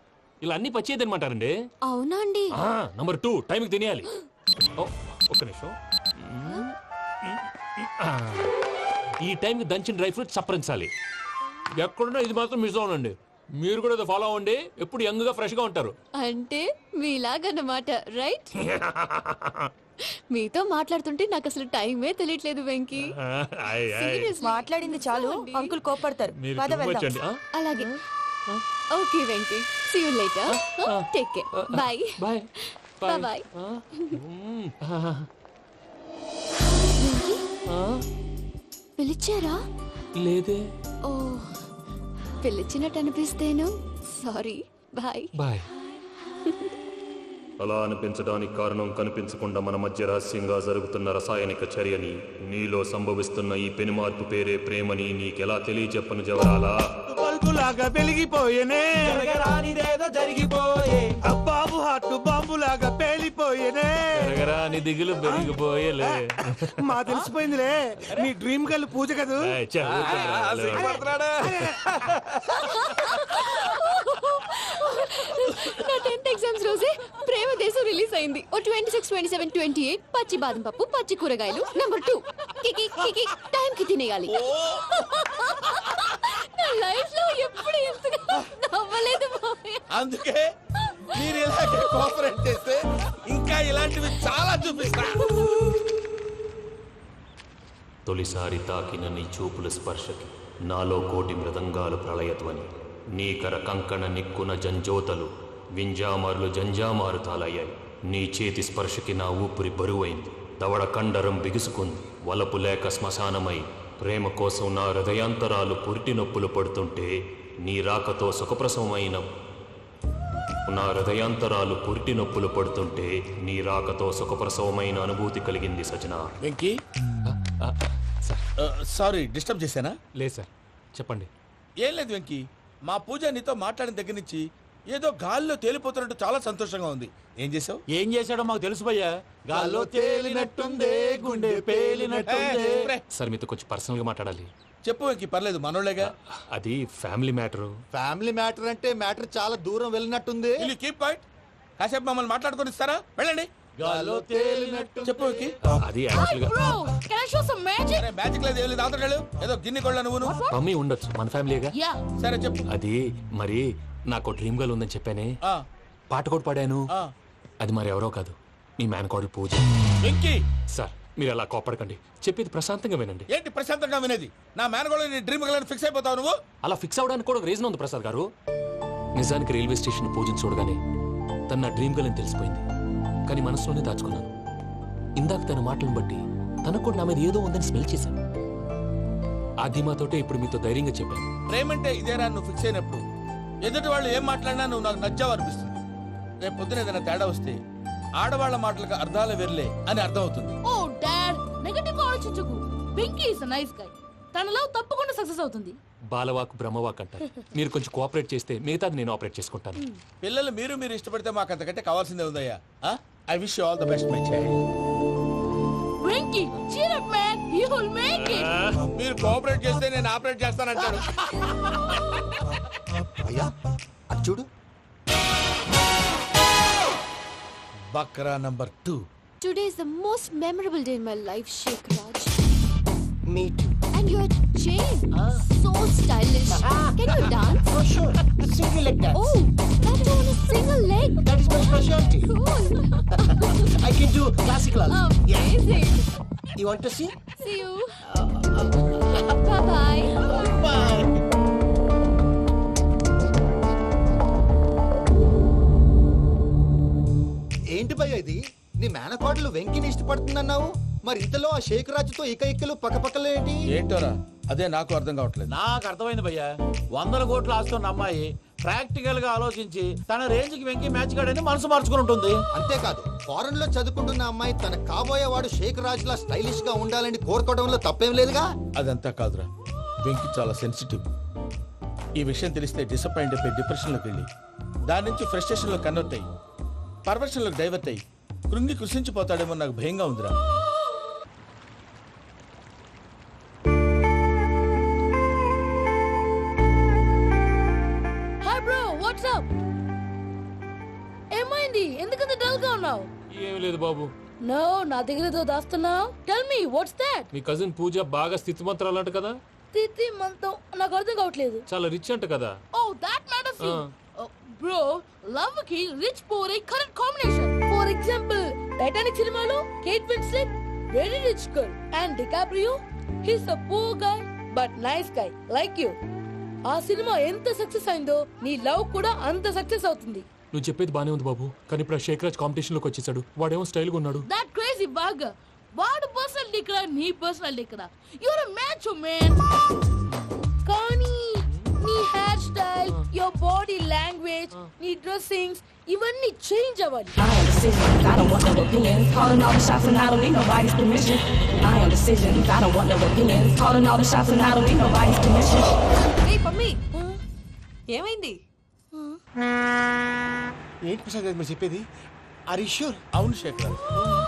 ఇలా అన్ని పచ్చి తినమంటారండి. అవునా అండి? నంబర్ 2 టైంకి తినేయాలి. ఒక్క నిమిషం. ఈ టైంకి దంచిన డ్రై ఫ్రూట్స్ సప్పరించాలి. ఎక్కడున్నా ఇది మాత్రం మిస్ అవునండి. మీరు కూడా ఇది ఫాలో అవ్వండి. ఎప్పుడు యంగ్ గా ఫ్రెష్ గా ఉంటారు. అంటే మీలాగన్నమాట, రైట్? మీతో మాట్లాడుతుంటే నాకు అసలు టైమే తెలియట్లేదు వెంకీ. మాట్లాడింది చాలు, అంకుల్ కోపడతారు. మీరు పద too much వెళ్దాం. అండి. అలాగే. Okay Venky, see you later. Take care. Bye bye bye. పిలిచారా? లేదే. ఓ, పిలిచినట్టు అనిపిస్తేను సారీ. Bye bye. అలా అనిపించడానికి కారణం కనిపించకుండా మన మధ్య రహస్యంగా జరుగుతున్న రసాయనిక చర్యని, నీలో సంభవిస్తున్న ఈ పెనుమార్పు పేరే ప్రేమని నీకెలా తెలియచెప్పను జవరాలా? బల్బులాగా వెలిగిపోయేనే, జరగరానిదేదో జరిగిపోయే, అబ్బాబు హార్ట్ బాంబులాగా పేలిపోయేనే, జరగరాని దిగులు పెరిగిపోయేలే. మా తెలిసిపోయిందిలే, నీ డ్రీమ్ గర్ల్ పూజ కదూ. నా 10th ఎగ్జామ్స్ రోజే ప్రేమ దేశం రిలీజ్ అయింది. ఓ 26, 27, 28 పచ్చి బాదం పప్పు, పచ్చి కూరగాయలు. నెంబర్ 2 కికి కికి టైం కి తినేయాలి. నా లైఫ్ లో ఎప్పుడు ఎంతగా నవ్వలేదు మామయ్య. అందుకే మీరు ఇలాగే కోఆపరేట్ చేస్తే ఇంకా ఇలాంటివి చాలా చూపిస్తా. తొలిసారి తాకిన నీ చూపుల స్పర్శకి నాలో కోటి మృదంగాలు ప్రళయధ్వని. నీకర కంకణ నిక్కున జంజోతలు, వింజామారులు జంజామారు తాలయ్యాయి. నీ చేతి స్పర్శకి నా ఊపిరి బరువైంది, దవడ కండరం బిగుసుకుంది. వలపు లేక శ్మశానమై ప్రేమ కోసం నా హృదయాంతరాలు పురిటి నొప్పులు పడుతుంటే, నీ రాకతో సుఖప్రసవమైన నా హృదయాంతరాలు పురిటి నొప్పులు పడుతుంటే, నీ రాకతో సుఖప్రసవమైన అనుభూతి కలిగింది సజనా. వెంకీ, సారీ డిస్టర్బ్ చేశానా? లేదు సార్, చెప్పండి. ఏం లేదు వెంకీ, మా పూజ నీతో మాట్లాడిన దగ్గర నుంచి ఏదో గాల్లో తేలిపోతున్నట్టు చాలా సంతోషంగా ఉంది. ఏం చేసావు? ఏం చేశాడో మాకు తెలుసు భయ్యా. గాల్లో తేలినట్టుందే, గుండె పేలినట్టుందే. సార్ మీతో కొంచెం పర్సనల్ గా మాట్లాడాలి. చెప్పు వెంకీ, పర్లేదు, మనోళ్ళేగా. అది ఫ్యామిలీ మ్యాటర్. ఫ్యామిలీ మ్యాటర్ అంటే మ్యాటర్ చాలా దూరం వెళ్ళినట్టుంది. Keep point. కాసేపు మమ్మల్ని మాట్లాడుకొని ఇస్తారా? వెళ్ళండి. గాల్లో తేలినట్టు చెప్పు వెంకీ. అది యాక్చువల్గా Bro, can I show some magic? అరే మ్యాజిక్ లేదు, ఏం లేదు, ఆతడాలు ఏదో గిన్నె కొళ్ళ నువ్వును. మమ్మీ ఉండొచ్చు, మన ఫ్యామిలీగా. Yeah. సరే చెప్పు. అది మరి నాకు డ్రీమ్ గర్ల్ ఉందని చెప్పానే, ఆ, పాట కూడా పాడాను. ఆ. అది మరి ఎవరో కాదు, మీ మేనకోడలు పూజ. వెంకీ, సార్ మీరు అలా కోపడకండి, చెప్పేది ప్రశాంతంగా వినండి. ఏంటి ప్రశాంతంగా వినేది? నా మేనగోళ్ళు నీ డ్రీమ్ గర్ల్ ఫిక్స్ అయిపోతావు నువ్వు. అలా ఫిక్స్ అవడానికి కూడా రీజన్ ఉంది ప్రసాద్ గారు. నిజానికి రైల్వే స్టేషన్ పూజను చూడగానే తన నా డ్రీమ్ గర్ల్ అని తెలిసిపోయింది, కానీ మనసులోనే దాచుకున్నాను. ఇందాక తన మాటలను బట్టి తనకు కూడా నా మీద ఏదో ఉందని స్మెల్ చేశాను. ఆ ధీమాతోటే ఇప్పుడు మీతో ధైర్యంగా చెప్పాను. ప్రేమంటే ఇదేరా నువ్వు ఫిక్స్ అయినప్పుడు ఎదుటి వాళ్ళు ఏం మాట్లాడినా నువ్వు నాకు నచ్చావు అనిపిస్తుంది. రేపు పొద్దున ఏదైనా తేడా వస్తే ఆడవాళ్ల మాటలకు అర్థాలు వెర్లే అని అర్థం అవుతుంది. Oh, Dad, నెగటివ్ ఆలోచించకు. Venky is nice guy. తన లవ్ తప్పకుండా సక్సెస్ అవుతుంది. బాలవాక్ బ్రహ్మవాక్ అంటారు. మీరు కొంచెం కోఆపరేట్ చేస్తే మిగతాది నేను ఆపరేట్ చేసుకుంటాను. పిల్లలు మీరు ఇష్టపడితే మాకు అంతకంటే కావాల్సిందే ఉందయ్యా. I wish you all the best my child. Venky, cheer up man, you will make it. మీరు కోఆపరేట్ చేస్తే నేను ఆపరేట్ చేస్తానంటాడు. అయ్యా అది చూడు. Bakra number 2. Today is the most memorable day in my life, Sheikh Raj. Me too. And your chain, so stylish. Can you dance? Oh, sure. Single leg dance. Oh, that is on a single leg. That is my specialty. Cool. I can do classical also. Amazing. You want to see? See you. Bye-bye. Bye. ఏంటి భయ్య ఇది? నీ మేనకోడలు వెంకిని ఇష్టపడుతుందన్నావు, మరి ఇంతలో ఆ షేక్ రాజుతో ఇక్కలు పక్కపక్కలు ఏంటి? ఏంటోరా, అదే నాకు అర్థం కావట్లేదు. నాకు అర్థమైంది భయ్యా. 100 కోట్లు ఆస్తున్న అమ్మాయి ప్రాక్టికల్ గా ఆలోచించి తన రేంజ్ కి వెంకి మ్యాచ్ కాడని మనసు మార్చుకుని ఉంటుంది. అంతేకాదు, ఫారెన్ లో చదువుకుంటున్న అమ్మాయి తన కాబోయేవాడు షేక్ రాజ్ లా స్టైలిష్ గా ఉండాలని కోరుకోవడంలో తప్పేం లేదుగా. అదంతా కాదురా, వెంకి చాలా సెన్సిటివ్. ఈ విషయం తెలిస్తే డిసప్పాయింట్ అయిపోయి డిప్రెషన్లోకి వెళ్ళి దాని నుంచి ఫ్రస్ట్రేషన్లో కన్వర్ట్ అయ్యి పర్వర్షన్లోకి డైవర్ట్ అయ్యి కృంగి కృషించిపోతాడేమో నాకు భయంగా ఉందిరా. Hi bro, what's up? ఏమైంది? ఎందుకంత డల్ గా ఉన్నావు? ఏం లేదు బాబు. నో, నా దగ్గర ఏదో దాస్తున్నావు. Tell me what's that? మీ కజిన్ పూజ బాగా స్థితిమంతరాలు అంట కదా. తిత్తి మంతం నాకు అర్థం కావట్లేదు. చాలా రిచ్ అంట కదా. Oh that matters you. Bro, love కి rich poor a correct combination. For example Titanic సినిమాలో Kate Winslet very rich girl and DiCaprio he is a poor guy but nice guy like you. ఆ సినిమా ఎంత success అయిందో నీ love కూడా అంత success అవుతుంది. నువ్వు చెప్పేది బానే ఉంది బాబు, కానీ ఇప్పుడు శేఖర్ రాజ్ కాంపిటీషన్ లోకి వచ్చేసాడు. వాడేమో స్టైల్ గా ఉన్నాడు. That crazy bag. వాడు పర్సనాలిటీ ఇక్కడ, నీ పర్సనాలిటీ ఇక్కడ. You're a match man. కానీ నీ hair style, your body language, నీ డ్రెస్సింగ్స్ ఇవన్నీ చేంజ్ అవ్వాలి. ఏయ్ పమ్మి, ఏమైంది? ఏంటి ప్రసాద్ గారు మీరు చెప్పేది? Are you sure? అవును శేఖర్,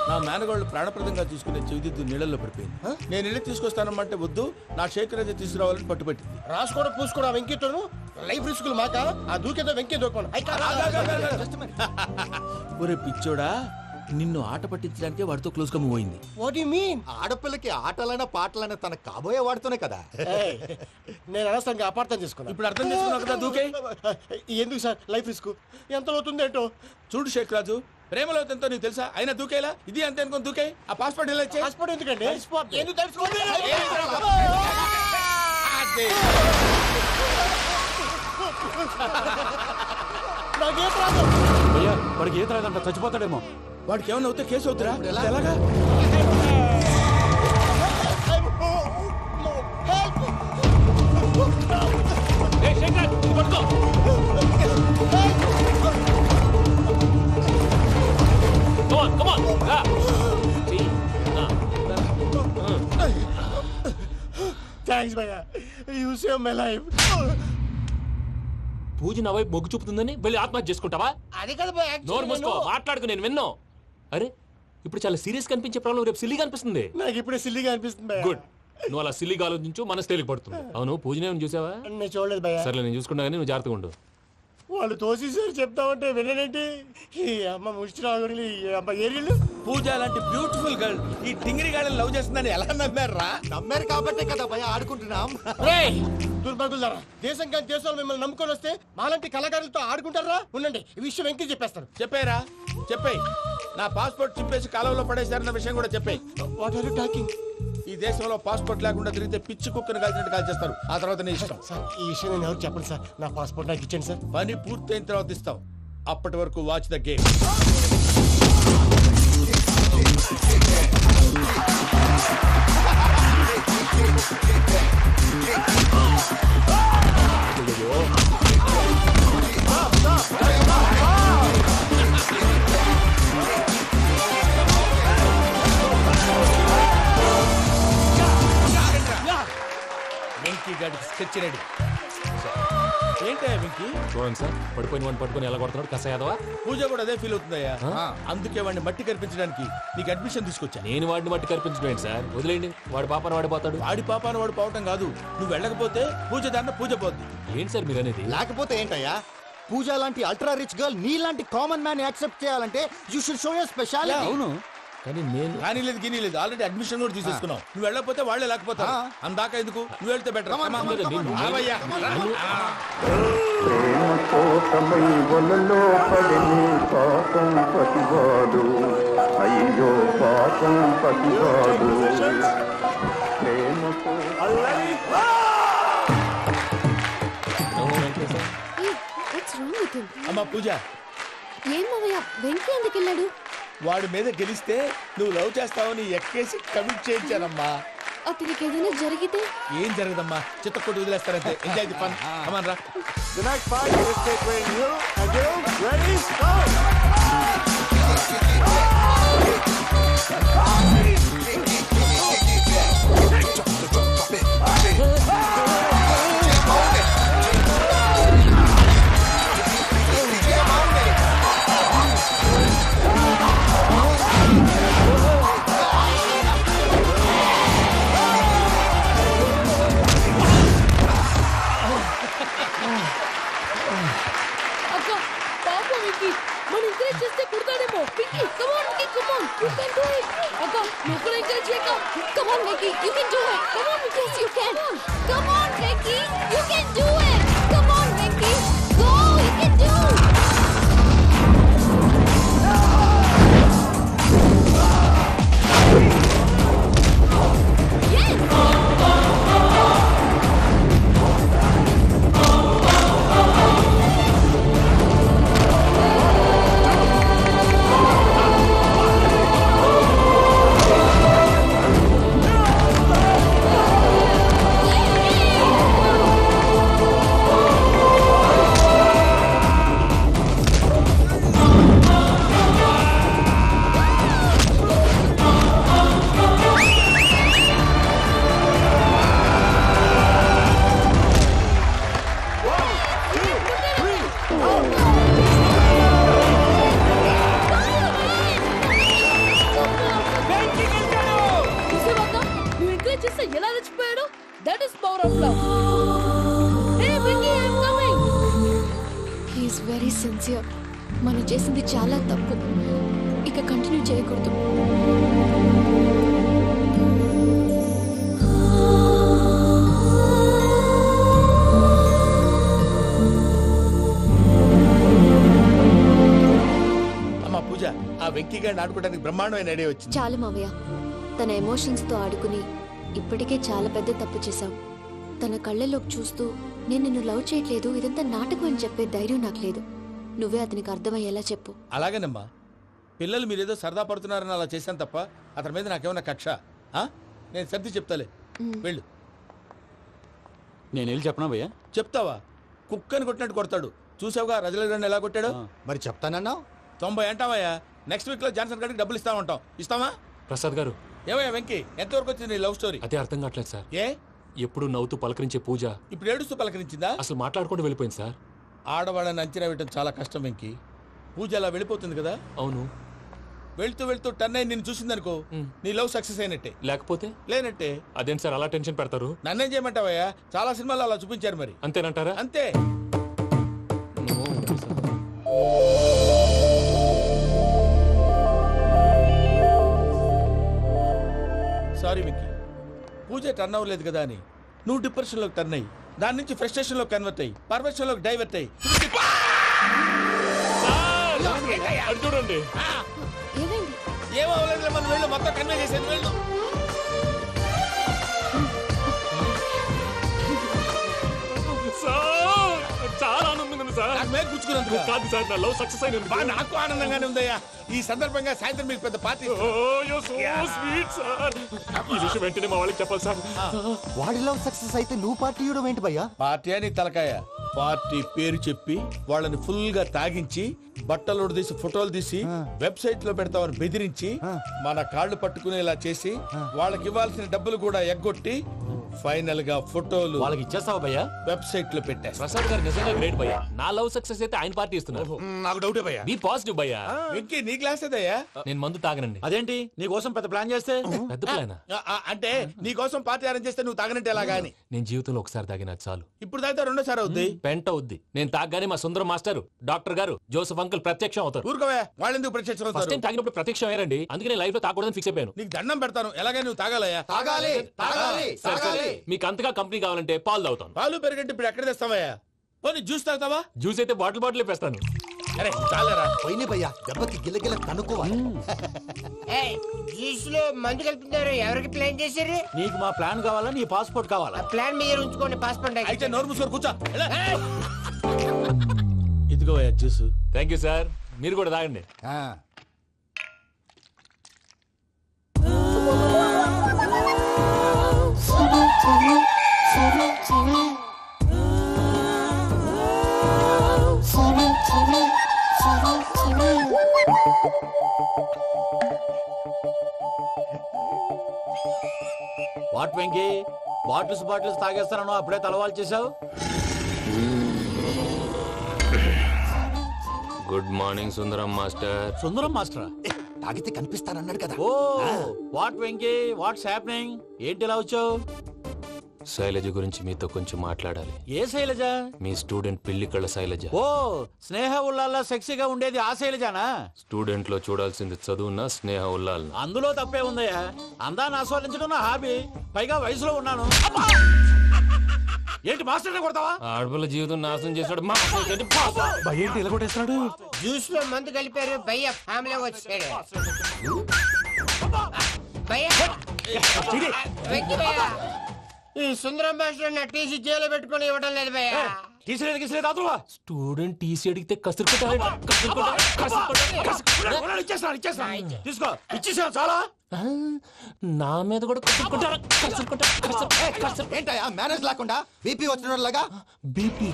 నా మేనగాళ్ళు ప్రాణప్రదంగా చూసుకునే చెవిదిద్దు నీళ్ళల్లో పడిపోయింది. నేను ఇల్లు తీసుకొస్తానమ్మంటే వద్దు, నా శేఖర్ అయితే తీసుకురావాలని పట్టుబట్టింది. రాసుకోవడం పూసుకోవడం వెంకీతోను లైఫ్ రిస్కులు మాక. ఆ దూకేదో వెంకీ దూకోను. ఒరే పిచ్చోడా, నిన్ను ఆట పట్టించడానికి వాడితో క్లోజ్ గా మూవ్ అయింది. What you mean? ఆడపిల్లకి ఆటలైనా పాటలైనా తన కాబోయే వాడుతూనే కదా. నేను అనవసరంగా అపార్థం చేసుకున్నా. ఇప్పుడు అర్థం చేసుకున్నావు కదా దూకే. ఎందుకు సార్ లైఫ్ రిస్క్? ఎంత అవుతుంది ఏంటో. చూడు శేఖర్ రాజు, ప్రేమలో ఎంతో నీకు తెలుసా? అయినా దూకేలా ఇది అంతే అనుకుని దూకే. ఆ పాస్పోర్ట్ ఎలా ఇచ్చే? పాస్పోర్ట్ ఎందుకండి? ఎందుకు తెలుసుకోండి? నాకేం రాదు. భయ్యా వాడికి ఈత రాదంట, చచ్చిపోతాడేమో. వాడికి ఏమన్నా అవుతే కేసు అవుతురా? ఎలాగా? థ్యాంక్స్ భయ్యా, యు సేవ్ మై లైఫ్. పూజ నా వైపు మొగ్గు చూపుతుందని వెళ్ళి ఆత్మహత్య చేసుకుంటావా? అది కదా భయ్యా. నోరు మూసుకో, మాట్లాడుకు, నేను విన్నాను. అరే ఇప్పుడు చాలా సీరియస్ కనిపించే ప్రాబ్లం రేపు సిల్లీగా అనిపిస్తుంది. నాకు ఇప్పుడే సిల్లీగా అనిపిస్తుంది భయ్యా. గుడ్, నువ్వు అలా సిల్లీగా ఆలోచించు, మనసు తేలిక పడుతుంది. అవును పూజనే చూసావా? నేను చూడలేదు భయ్యా. సర్లే నేను చూసుకున్నా కానీ నువ్వు జాగ్రత్తగా ఉండు. వాళ్ళు తోసేసారు చెప్తామంటే విననేంటి? ఈ అమ్మ ముష్టి రాగుడి అమ్మ ఏరియలు. పూజ లాంటి బ్యూటిఫుల్ గర్ల్ ఈ టింగిరి గాడిని లవ్ చేస్తుందని ఎలా నమ్మారా? నమ్మారు కాబట్టే కదా భయ ఆడుకుంటున్నాం. దుర్భగులారా, దేశం కానీ దేశాలు మిమ్మల్ని నమ్ముకొని వస్తే మాలాంటి కళాకారులతో ఆడుకుంటారా? ఉండండి, ఈ విషయం వెంకీ చెప్పేస్తాను. చెప్పారా? చెప్పేయ్. నా పాస్పోర్ట్ చింపేసి కాలంలో పడేశారన్న విషయం కూడా చెప్పేయ్. What are you talking? ఈ దేశంలో పాస్పోర్ట్ లేకుండా తిరిగితే పిచ్చి కుక్కను కాల్చినట్టు కాల్చేస్తారు. ఆ తర్వాత నీ ఇష్టం. సార్ ఈ విషయం నేను ఎవరు చెప్పండి సార్. నా పాస్పోర్ట్ నాకు ఇచ్చేయండి సార్. పని పూర్తయిన తర్వాత ఇస్తాం. అప్పటి వరకు వాచ్ ద గేమ్. వెంకీ గాడికి స్కెచ్ రెడీ. ఏంటయ్యా వెంకీ? చూడండి సార్, పడిపోయిన వాడిని పట్టుకొని ఎలా కొడుతున్నాడు కసయాదవా. పూజ కూడా అదే ఫీల్ అవుతుందయ్యా. అందుకే వాడిని మట్టి కనిపించడానికి నీకు అడ్మిషన్ తీసుకొచ్చా. నేను వాడిని మట్టి కనిపించడం ఏంటి సార్? వదిలేండి, వాడి పాపను వాడిపోతాడు. వాడి పాపాను వాడు పోవటం కాదు, నువ్వు వెళ్ళకపోతే పూజ దాన్న పూజ పోద్ది. ఏంటి సార్ మీరు అనేది? లేకపోతే ఏంటయ్యా? పూజ లాంటి అల్ట్రా రిచ్ గర్ల్ నీ లాంటి కామన్ మ్యాన్ యాక్సెప్ట్ చేయాలంటే you should show your speciality. అవును, కానీ నేను కానీ లేదు గిని లేదు, ఆల్రెడీ అడ్మిషన్ కూడా తీసేసుకున్నావు. నువ్వు వెళ్ళకపోతే వాళ్ళే లేకపోతా. అందాక ఎందుకు? నువ్వు వెళ్తే బెటర్. అయ్యో పాపం పతివాడు. అమ్మా పూజ, ఏం మావయ్య వెంకీ ఎందుకు వెళ్ళాడు? వాడి మీద గెలిస్తే నువ్వు లవ్ చేస్తావని ఎక్కేసి కమిట్ చేయించానమ్మా. అతనికి ఏదైనా జరిగితే? ఏం జరగదమ్మా, చిత్తకొట్టు వదిలేస్తారంటే. Enjoy the fun. కమాన్ రా. The next fight is between you and you. Ready? Go! Vicky. You can do it. Come on, yes, you can. Come on, Vicky. You can do it. Come on, Vicky. Go. You can do it. చూసేవాక నువ్వు encourage చేస్తే ఎలా రెచ్చిపోయాడు. That is power of love. Hey Venky, I am coming. He is very sincere. మనం చేసింది చాలా తప్పు. ఇక continue చేయకూడదు. అమ్మా పూజ, ఆ వెంకీ గారిని ఆడుకోవడానికి బ్రహ్మాండమైన ఐడియా వచ్చింది. చాలు మావయ్య. తన ఎమోషన్స్ తో ఆడుకుని ఇప్పటికే చాలా పెద్ద తప్పు చేశావు. తన కళ్ళలోకి చూస్తూ నేను నిన్ను లవ్ చేయట్లేదు, ఇదంతా నాటకం అని చెప్పే ధైర్యం నాకు లేదు. నువ్వే అతనికి అర్థమయ్యేలా చెప్పు. అలాగేనమ్మా, పిల్లలు మీరేదో సరదా పడుతున్నారని అలా చేశాను తప్ప అతని మీద నాకేమన్నా కక్ష? నేను సర్ది చెప్తాలే, వెళ్ళు. నేను వెళ్ళి చెప్పనా భయ్యా? చెప్తావా? కుక్కని కొట్టినట్టు కొడతాడు. చూసావుగా రజల గారిని ఎలా కొట్టాడు. మరి చెప్తానన్నావు. 90 అంటావయ్యా. నెక్స్ట్ వీక్ లో జాన్సన్ గారికి డబ్బులు ఇస్తామంటాం. ఇస్తావా? ప్రసాద్ గారు, ఏమయ్యా వెంకీ, ఎంతవరకు వచ్చింది నీ లవ్ స్టోరీ? అదే అర్థం కావట్లేదు సార్. ఏ ఎప్పుడు నవ్వుతూ పలకరించే పూజ ఇప్పుడు ఏడుస్తూ పలకరించిందా? అసలు మాట్లాడుకుంటూ వెళ్ళిపోయింది సార్. ఆడవాళ్ళని అంచనా వేయటం చాలా కష్టం వెంకీ. పూజ అలా వెళ్ళిపోతుంది కదా. అవును. వెళ్తూ వెళ్తూ టర్న్ అయి నిన్ను చూసిందనుకో, నీ లవ్ సక్సెస్ అయినట్టే. లేకపోతే లేనట్టే. అదేం సార్ అలా టెన్షన్ పెడతారు? నన్నేం చేయమంటావయ్యా? చాలా సినిమాలు అలా చూపించారు మరి. అంతేనంటారా? అంతే. సారీ వెంకీ, పూజ టర్న్ అవ్వలేదు కదా అని నువ్వు డిప్రెషన్ లోకి టర్న్ అయ్యి దాని నుంచి ఫ్రస్ట్రేషన్ లో కన్వర్ట్ అయ్యి పర్వర్షన్ లోకి డైవర్ట్ అయ్యి చూడండి. ఏమో అవ్వలేదు, మనం వెళ్ళు, మొత్తం కన్వే చేసేది వెళ్ళు. చాలా ఆనందంగా ఉంది సార్. నాకు మీద కూర్చుకున్నందుకు కాదు సార్, నా లవ్ సక్సెస్ అయినందుకు. నాకు ఆనందంగానే ఉందయ్యా. ఈ సందర్భంగా సాయంత్రం మీకు పెద్ద పార్టీ. Sweet sir. ఈ విషయం వెంటనే మా వాళ్ళకి చెప్పాలి సార్. వాడి లవ్ సక్సెస్ అయితే నువ్వు పార్టీ ఇవ్వడం ఏంటి భయ్యా? పార్టీ అని తలకాయ. పార్టీ పేరు చెప్పి వాళ్ళని ఫుల్ గా తాగించి బట్టలు తీసి ఫోటోలు తీసి వెబ్సైట్ లో పెడతామని బెదిరించి మన కాళ్ళు పట్టుకునేలా చేసి వాళ్ళకి ఇవ్వాల్సిన డబ్బులు కూడా ఎగ్గొట్టి ఫైనల్ గా ఫోటోలు వాళ్ళకి ఇచ్చేస్తావా భయ్యా? వెబ్సైట్ లో పెట్టేస్తా. ప్రసాద్ గారు నిజంగా గ్రేట్ భయ్యా. నా లవ్ సక్సెస్ అయితే ఆయన పార్టీ ఇస్తున్నారు. నాకు డౌటే భయ్యా. బీ పాజిటివ్ భయ్యా. వెంకీ నీ క్లాస్ ఏదయ్యా? నేను మందు తాగనండి. అదేంటి నీ కోసం పెద్ద ప్లాన్ చేస్తే? పెద్ద ప్లానా? అంటే నీ కోసం పార్టీ అరేంజ్ చేస్తే నువ్వు తాగనంటే ఎలాగా అని. నేను జీవితంలో ఒకసారి తాగినా చాలు. ఇప్పుడు తాగితే రెండోసారి అవుద్ది. పెంట అవుద్ది. నేను తాగగానే మా సుందరం మాస్టర్, డాక్టర్ గారు, జోసెఫ్ అంకుల్ ప్రత్యక్షం అవుతారు. ఊరుకోవే, వాళ్ళు ఎందుకు ప్రత్యక్షం ఫస్ట్ టైం తాగినప్పుడు ప్రత్యక్షం అయ్యారండి. అందుకే నేను లైఫ్ లో తాగకూడదని ఫిక్స్ అయిపోయాను. నీకు దండం పెడతాను, ఎలాగే నువ్వు తాగాలయ్యా. తాగాలి తాగాలి సరే, సరే. తాగాలి. మీకు అంతగా కంపెనీ కావాలంటే పాలు తాగుతాను. పాలు పెరిగంటే ఇప్పుడు ఎక్కడ తెస్తావయ్యా? పోనీ జ్యూస్ తాగుతావా? జ్యూస్ అయితే బాటిల్ వేస్తాను. అరే చాలరా. పోయిన భయ్యా, దెబ్బకి గిల్లగిల్ల కనుక్కోవాలి. జ్యూస్ లో మందు కలుపుతున్నారు. ఎవరికి ప్లాన్ చేశారు? నీకు మా ప్లాన్ కావాలా, నీ పాస్పోర్ట్ కావాలా? ప్లాన్ మీరు ఉంచుకోండి, పాస్పోర్ట్ అయితే నోరు మూసుకొని కూర్చో. ఇదిగో జ్యూస్. Thank you sir. మీరు కూడా తాగండి. వాట్ వెంకీ, బాటిల్స్ తాగేస్తానో అప్పుడే తలవాలు చేసావు. Good morning Sundaram master. సుందరం మాస్టరా? తాగితే కనిపిస్తానన్నాడు కదా. Oh what Venky, what's happening? ఏంటి ఇలా వచ్చావు? శైలజ గురించి మీతో కొంచెం మాట్లాడాలి. ఏ శైలజ? మీ స్టూడెంట్ పిల్లి కళ్ళ శైలజ. ఓ, స్నేహ ఉల్లాల్లో సెక్సీగా ఉండేది ఆ శైలజానా? స్టూడెంట్ లో చూడాల్సింది చదువున్న స్నేహ ఉల్లాల్. అందులో తప్పే ఉందయ్యా. అందాన్ని ఆస్వాదించడం నా హాబీ. పైగా వయసులో ఉన్నాను. ఏంటి మాస్టర్ కొడతావా? ఆడపిల్ల జీవితం నాశనం చేశాడు. ఏంటి ఇలా కొట్టేస్తున్నాడు? జ్యూస్ లో మందు కలిపారు భయ్య ఫ్యామిలీ వచ్చాడు. భయ్య, వెంకీ భయ్య, ఈ సుందరం మాస్టర్ నా టీసీ జైల్లో పెట్టుకొని ఇవ్వడం లేదు భయ్య. తీసిలేదు స్టూడెంట్ టీసీ అడిగితే కసురు తీసుకో, ఇచ్చేసా చాలా. నా మీద కూడా ఏంటయ్యా మేనేజ్ లేకుండా బీపీ వచ్చిన లాగా? BP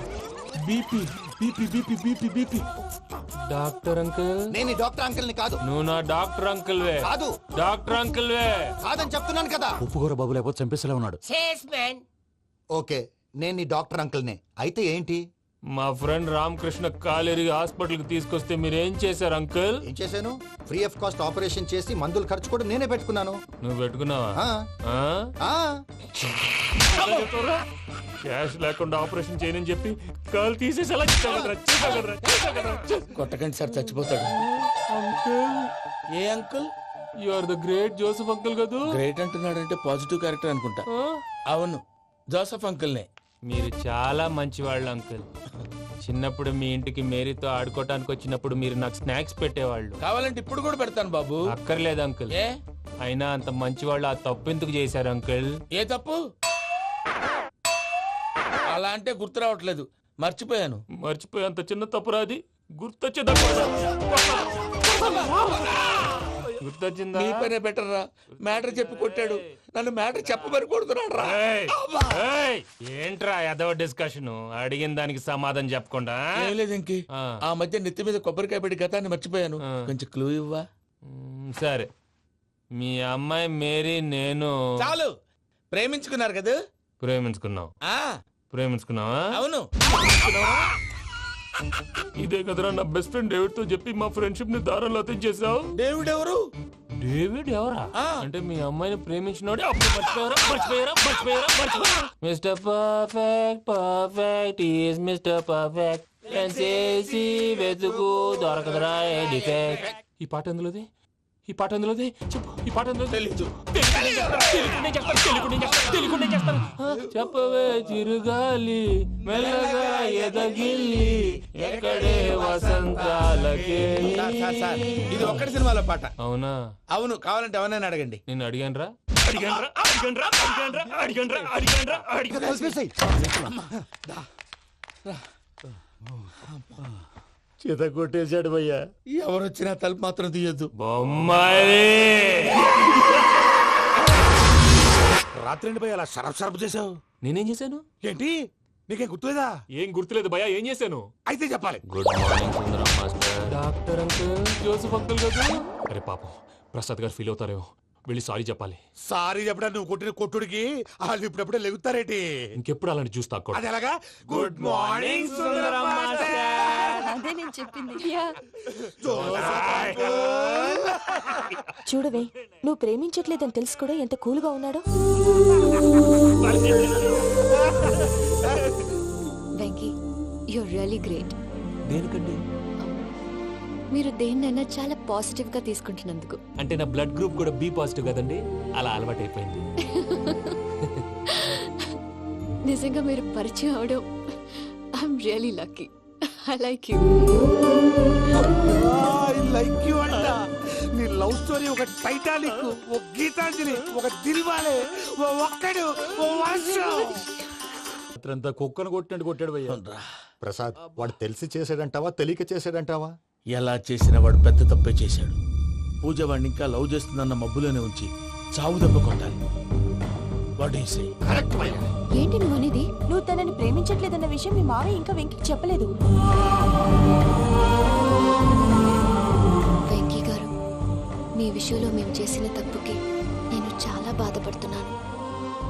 BP BP BP BP BP. Doctor uncle, నేను ఈ డాక్టర్ అంకుల్ ని కాదు. నువ్వు నా డాక్టర్ అంకుల్ వే. కాదు. డాక్టర్ అంకుల్ వే కాదని చెప్తున్నాను కదా. ఉప్పుకూర బాబు లేకపోతే చంపేసేలా ఉన్నాడు. ఓకే, నేను ఈ డాక్టర్ అంకుల్ నే. అయితే ఏంటి? మా ఫ్రెండ్ రామకృష్ణ కాలేరికి హాస్పిటల్ కి తీసుకొస్తే మీరేం చేశారు అంకుల్? ఏం చేశాను? ఫ్రీ ఆఫ్ కాస్ట్ ఆపరేషన్ చేసి మందులు ఖర్చు కూడా నేనే పెట్టుకున్నాను. నువ్వు పెట్టుకున్నావా? క్యాష్ లేకుండా ఆపరేషన్ చేయనని చెప్పి కాల్ తీసేసి ఎలా కొట్టకండి సార్, చచ్చిపోతాడు. అంకుల్, ఏ uncle? You are the great Joseph uncle కదా. గ్రేట్ అంటున్నాడంటే పాజిటివ్ క్యారెక్టర్ అనుకుంటా. అవును, జోసఫ్ అంకుల్నే. మీరు చాలా మంచివాళ్ళు అంకుల్. చిన్నప్పుడు మీ ఇంటికి మేరీతో ఆడుకోవటానికి వచ్చినప్పుడు మీరు నాకు స్నాక్స్ పెట్టేవాళ్ళు. కావాలంటే ఇప్పుడు కూడా పెడతాను బాబు. అక్కర్లేదు అంకుల్. ఏ? అయినా అంత మంచివాళ్ళు ఆ తప్పు ఎందుకు చేశారు అంకుల్? ఏ తప్పు? అలా అంటే గుర్తు రావట్లేదు, మర్చిపోయాను. మర్చిపోయి అంత చిన్న తప్పు రాది గుర్తొచ్చే గుర్తొచ్చిందా? మీ పనే బెటర్ రా. మ్యాటర్ చెప్పి కొట్టాడు, నన్ను మ్యాటర్ చెప్పమని కొడుతున్నాడు రా. ఏంట్రా ఎదవ డిస్కషన్? అడిగిన దానికి సమాధానం చెప్పకుండా. ఏం లేదు ఇంకి, ఆ మధ్య నెత్తి మీద కొబ్బరికాయ పెట్టి గతాన్ని మర్చిపోయాను. కొంచెం క్లూ ఇవ్వా? సరే, మీ అమ్మాయి మేరీ నేను చాలు. ప్రేమించుకున్నారు కదా? ప్రేమించుకున్నావు. ప్రేమించుకున్నావా? అవును. ఇదే కదరా నా బెస్ట్ ఫ్రెండ్ డేవిడ్ తో చెప్పి మా ఫ్రెండ్షిప్ ని దారంలో అతించేసావు. డేవిడ్ ఎవరు? డేవిడ్ ఎవరా? అంటే మీ అమ్మాయిని ప్రేమించినోడే అప్పుడు మర్చిపోయారా? Mister perfect perfect is mister perfect చేసి వెతుకు దొరకదురా డిఫెక్ట్. ఈ పాట ఎందులోది? ఈ పాట ఎందులోది? చెప్పు. ఈ పాట ఎందులో? తెలీదు. చెప్పవే చిరుగాలి మెల్లగా ఎదగిల్లి ఎక్కడే వసంతాలకే. ఇది ఒక్కటి సినిమాలో పాట. అవునా? అవును. కావాలంటే ఎవరైనా అడగండి. నేను అడిగాను రా. చేత కొట్టేశాడు భయ్యా. ఎవరొచ్చినా తలుపు మాత్రం తీయద్దు. బొమ్మాయి రాత్రి భయ్య అలా షరఫ్ చేసావు. నేనేం చేశాను? ఏంటి నీకేం గుర్తులేదా? ఏం గుర్తులేదు భయ్యా. ఏం చేశాను? అయితే చెప్పాలి. Good morning Sundaram master. Doctor uncle, Joseph uncle కదా. అరే పాపం, ప్రసాద్ గారు ఫీల్ అవుతారేమో. వెళ్ళి సారీ చెప్పాలి. సారీ చెప్పడా? నువ్వు కొట్టిన కొట్టుడికి వాళ్ళు ఇప్పుడప్పుడే లెగుతారేటి? ఇంకెప్పుడు అలాంటి జ్యూస్ తాక్కూడదు. అది ఎలాగా? Good morning Sundaram master. అదే నేను చెప్పింది. చూడవే, నువ్వు ప్రేమించట్లేదని తెలుసు కూడా ఎంత కూల్గా ఉన్నాడో. Venky, you're really great. దేనికండి? మీరు దేన్నైనా చాలా పాజిటివ్ గా తీసుకుంటున్నందుకు. అంటే నా బ్లడ్ గ్రూప్ కూడా బి పాజిటివ్ కదండి, అలా అలవాటు అయిపోయింది. నిజంగా మీరు పరిచయం అవడం I'm really lucky. I like you. Like you అంట. నీ లవ్ స్టోరీ ఒక టైటానిక్, ఒక గీతాంజలి, ఒక దిల్వాలే, ఒక్కడు అంతా కుక్కను కొట్టినట్టు కొట్టాడు భయ్యా. ప్రసాద్, వాడు తెలిసి చేసాడంటావా తెలియక చేసాడంటావా? ఎలా చేసిన వాడు పెద్ద తప్పే చేశాడు. పూజ వాడిని ఇంకా లవ్ చేస్తుందన్న మబ్బులోనే ఉంచి చావు దెబ్బ కొట్టాలి. ఏంటి నువ్వు అనేది? నువ్వు తనని ప్రేమించట్లేదన్న విషయం మీ మావయ్య ఇంకా వెంకికి చెప్పలేదు. వెంకీ గారు, మీ విషయంలో మేము చేసిన తప్పుకి నేను చాలా బాధపడుతున్నాను.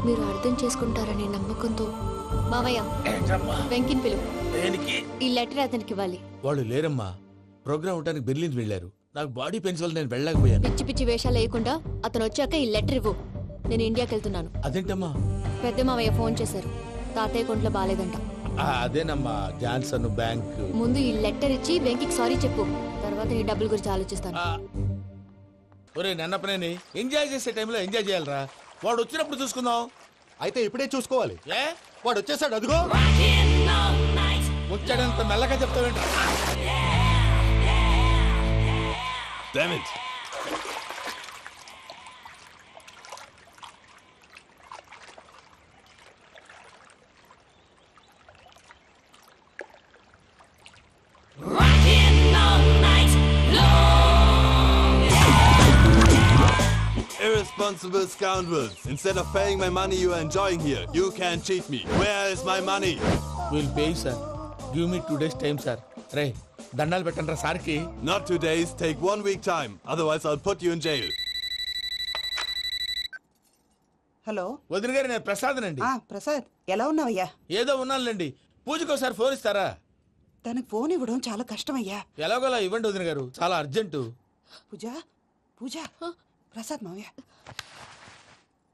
మీరు అర్థం చేసుకుంటారనే నమ్మకంతో మావయ్య వెంకిని పిలువు. ఈ లెటర్ అతనికి ఇవ్వాలి. వాళ్ళు లేరమ్మా, ప్రోగ్రామ్ ఉండడానికి బెర్లిన్ వెళ్ళారు. నాకు బాడీ పెయిన్స్ వల్ల నేను వెళ్ళలేకపోయాను. పిచ్చి పిచ్చి వేషాలు వేయకుండా అతను వచ్చాక ఈ లెటర్ ఇవ్వు. నేను ఇండియాకి వెళ్తున్నాను. అదేంటమ్మా? పెద్ద మావయ్య ఫోన్ చేశారు. తాతయ్య కొంట్లో బాలేదంట. అదేనమ్మా జాన్సన్ బ్యాంక్. ముందు ఈ లెటర్ ఇచ్చి వెంకికి సారీ చెప్పు, తర్వాత నీ డబ్బుల గురించి ఆలోచిస్తాను. ఒరే నన్నపనేని ఎంజాయ్ చేసే టైంలో ఎంజాయ్ చేయాలరా. వాడు వచ్చినప్పుడు చూసుకుందాం. అయితే ఇప్పుడే చూసుకోవాలి. ఏ వాడు వచ్చేసాడు, అదిగో. వచ్చాడంత మెల్లగా చెప్తావేంటి? Damn it! Irresponsible scoundrels! Instead of paying my money you are enjoying here, you can cheat me. Where is my money? We'll pay, sir. Give me 2 days time, sir. రే దండాలు పెట్టండి రా సార్కి. Not 2 days, take 1 week time. Otherwise I'll put you in jail. Hello వదిన గారు, నేను ప్రసాదనండి. ప్రసాద్, ఎలా ఉన్నావయ్యా? ఏదో ఉన్నానులేండి. పూజకి ఒకసారి ఫోన్ ఇస్తారా? తనకు ఫోన్ ఇవ్వడం చాలా కష్టమయ్యా. ఎలాగోలా ఇవ్వండి వదిన గారు, చాలా అర్జెంటు. పూజ పూజ, ప్రసాద్ మావయ్య.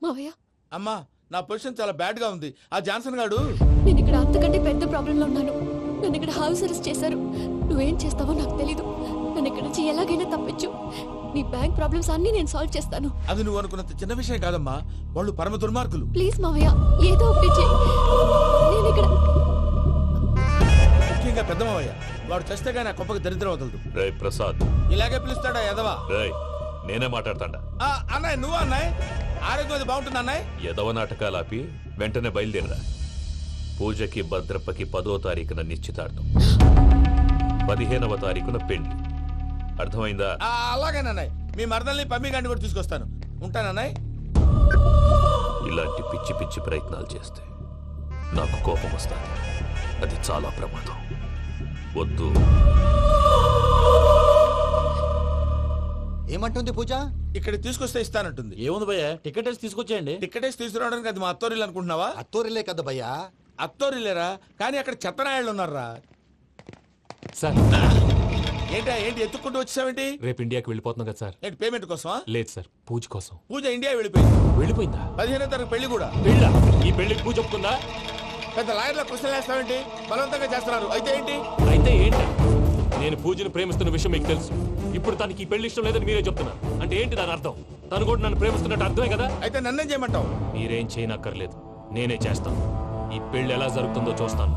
మావయ్య, అమ్మా నా పొజిషన్ చాలా బ్యాడ్ గా ఉంది. ఆ జాన్సన్ గాడు. నేను ఇక్కడ అంతకంటే పెద్ద ప్రాబ్లంలో ఉన్నాను. నన్ను ఇక్కడ హౌస్ అరెస్ట్ చేశారు. నువ్వేం చేస్తావో నాకు తెలీదు. నన్ను ఇక్కడ నుంచి ఎలాగైనా తప్పించు. నీ బ్యాంక్ ప్రాబ్లమ్స్ అన్ని నేను సాల్వ్ చేస్తాను. అది నువ్వు అనుకున్నంత చిన్న విషయం కాదమ్మా. వాళ్ళు పరమ దుర్మార్గులు. ప్లీజ్ మావయ్య, ఏదో ఒకటి చెయ్యి. నేను ఇక్కడ ముఖ్యంగా పెద్ద మావయ్య, వాడు చేస్తే గానీ ఆ కొంపకి దరిద్రం వదలదు. రే ప్రసాద్, ఇలాగే పిలుస్తాడా ఎదవా? రేయ్ నేనే మాట్లాడతాడా? అన్నయ్య నువ్వు అన్నయ్య, ఆరోగ్యం అది బాగుంటుంది అన్నయ్య. ఎదవ నాటకాలు ఆపి వెంటనే బయలుదేరరా. పూజకి భద్రప్పకి 10వ తారీఖున నిశ్చితార్థం, 15వ తారీఖున పెళ్లి. అర్థమైందా? అలాగేనన్నయ్య. మీ మరదల్ని పమ్మి గండి కూడా తీసుకొస్తాను. ఉంటానన్నయ్య. ఇలాంటి పిచ్చి పిచ్చి ప్రయత్నాలు చేస్తే నాకు కోపం వస్తుంది. అది చాలా ప్రమాదం. వద్దు. ఏమంటుంది పూజ? ఇక్కడ తీసుకొస్తే ఇస్తానంటుంది. ఏముంది భయ్య, టికెట్ వేసి తీసుకొచ్చేయండి. టికెట్ వేసి తీసుకురావడానికి అది మా అత్తోరిల్లు అనుకుంటున్నావా? అత్తోరిల్లే కదా భయ్యా. అత్తోరిల్లేరా, కానీ అక్కడ చెత్తనాయాళ్ళు ఉన్నారా. సార్ ఏంటి ఎత్తుక్కుంటూ వచ్చావేంటి? రేపు ఇండియాకి వెళ్ళిపోతున్నాం కదా సార్. ఏంటి పేమెంట్ కోసమా? లేదు సార్, పూజ కోసం. పూజ ఇండియా వెళ్ళిపోయింది. వెళ్ళిపోయిందా? 15వ తారీఖు పెళ్లి కూడా. పెళ్ళా? ఈ పెళ్లికి పూజ ఒప్పుకుందా? పెద్ద లాయర్ల క్వశ్చన్ వేస్తావేంటి? బలవంతంగా చేస్తున్నారు. అయితే ఏంటి? అయితే ఏంటి? నేను పూజను ప్రేమిస్తున్న విషయం మీకు తెలుసు. ఇప్పుడు తనకి ఈ పెళ్లి ఇష్టం లేదని మీరే చెప్తున్నారు. అంటే ఏంటి దాని అర్థం? తను కూడా నన్ను ప్రేమిస్తున్నట్టు అర్థమే కదా? అయితే నన్నేం చేయమంటావు? మీరేం చేయనక్కర్లేదు, నేనే చేస్తాను. ఈ పెళ్లి ఎలా జరుగుతుందో చూస్తాను.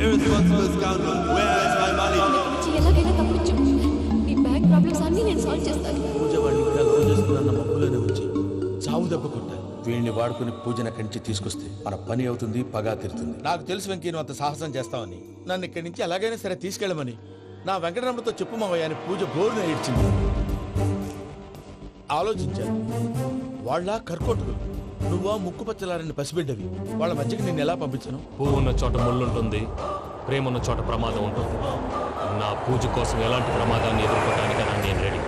Irresponsible scoundrel! Where is my money? ఎలాగైనా తప్పించు. నీ బ్యాంక్ ప్రాబ్లమ్స్ అన్ని నేను సాల్వ్ చేస్తాను. పూజ వాళ్ళు ఇంకా లవ్ చేస్తున్న మబ్బులోనే వచ్చి చావు దెబ్బ కొట్టాలి. వీళ్ళని వాడుకుని పూజన కంచి తీసుకొస్తే మన పని అవుతుంది, పగా తీరుతుంది. నాకు తెలుసు వెంకీ నువ్వు అంత సాహసం చేస్తావని. నన్ను ఇక్కడి నుంచి ఎలాగైనా సరే తీసుకెళ్ళమని నా వెంకటరమణతో చెప్పు మావయ్య అని పూజ బోరున ఏడ్చింది. ఆలోచించాను. వాళ్ళ కర్కోటకులు, నువ్వా ముక్కుపచ్చలారని పసిబిడ్డవి. వాళ్ళ మధ్యకి నేను ఎలా పంపించను? పువ్వు ఉన్న చోట ముళ్ళుంటుంది, ప్రేమ ఉన్న చోట ప్రమాదం ఉంటుంది. నా పూజ కోసం ఎలాంటి ప్రమాదాన్ని ఎదుర్కోవడానికైనా నేను రెడీ.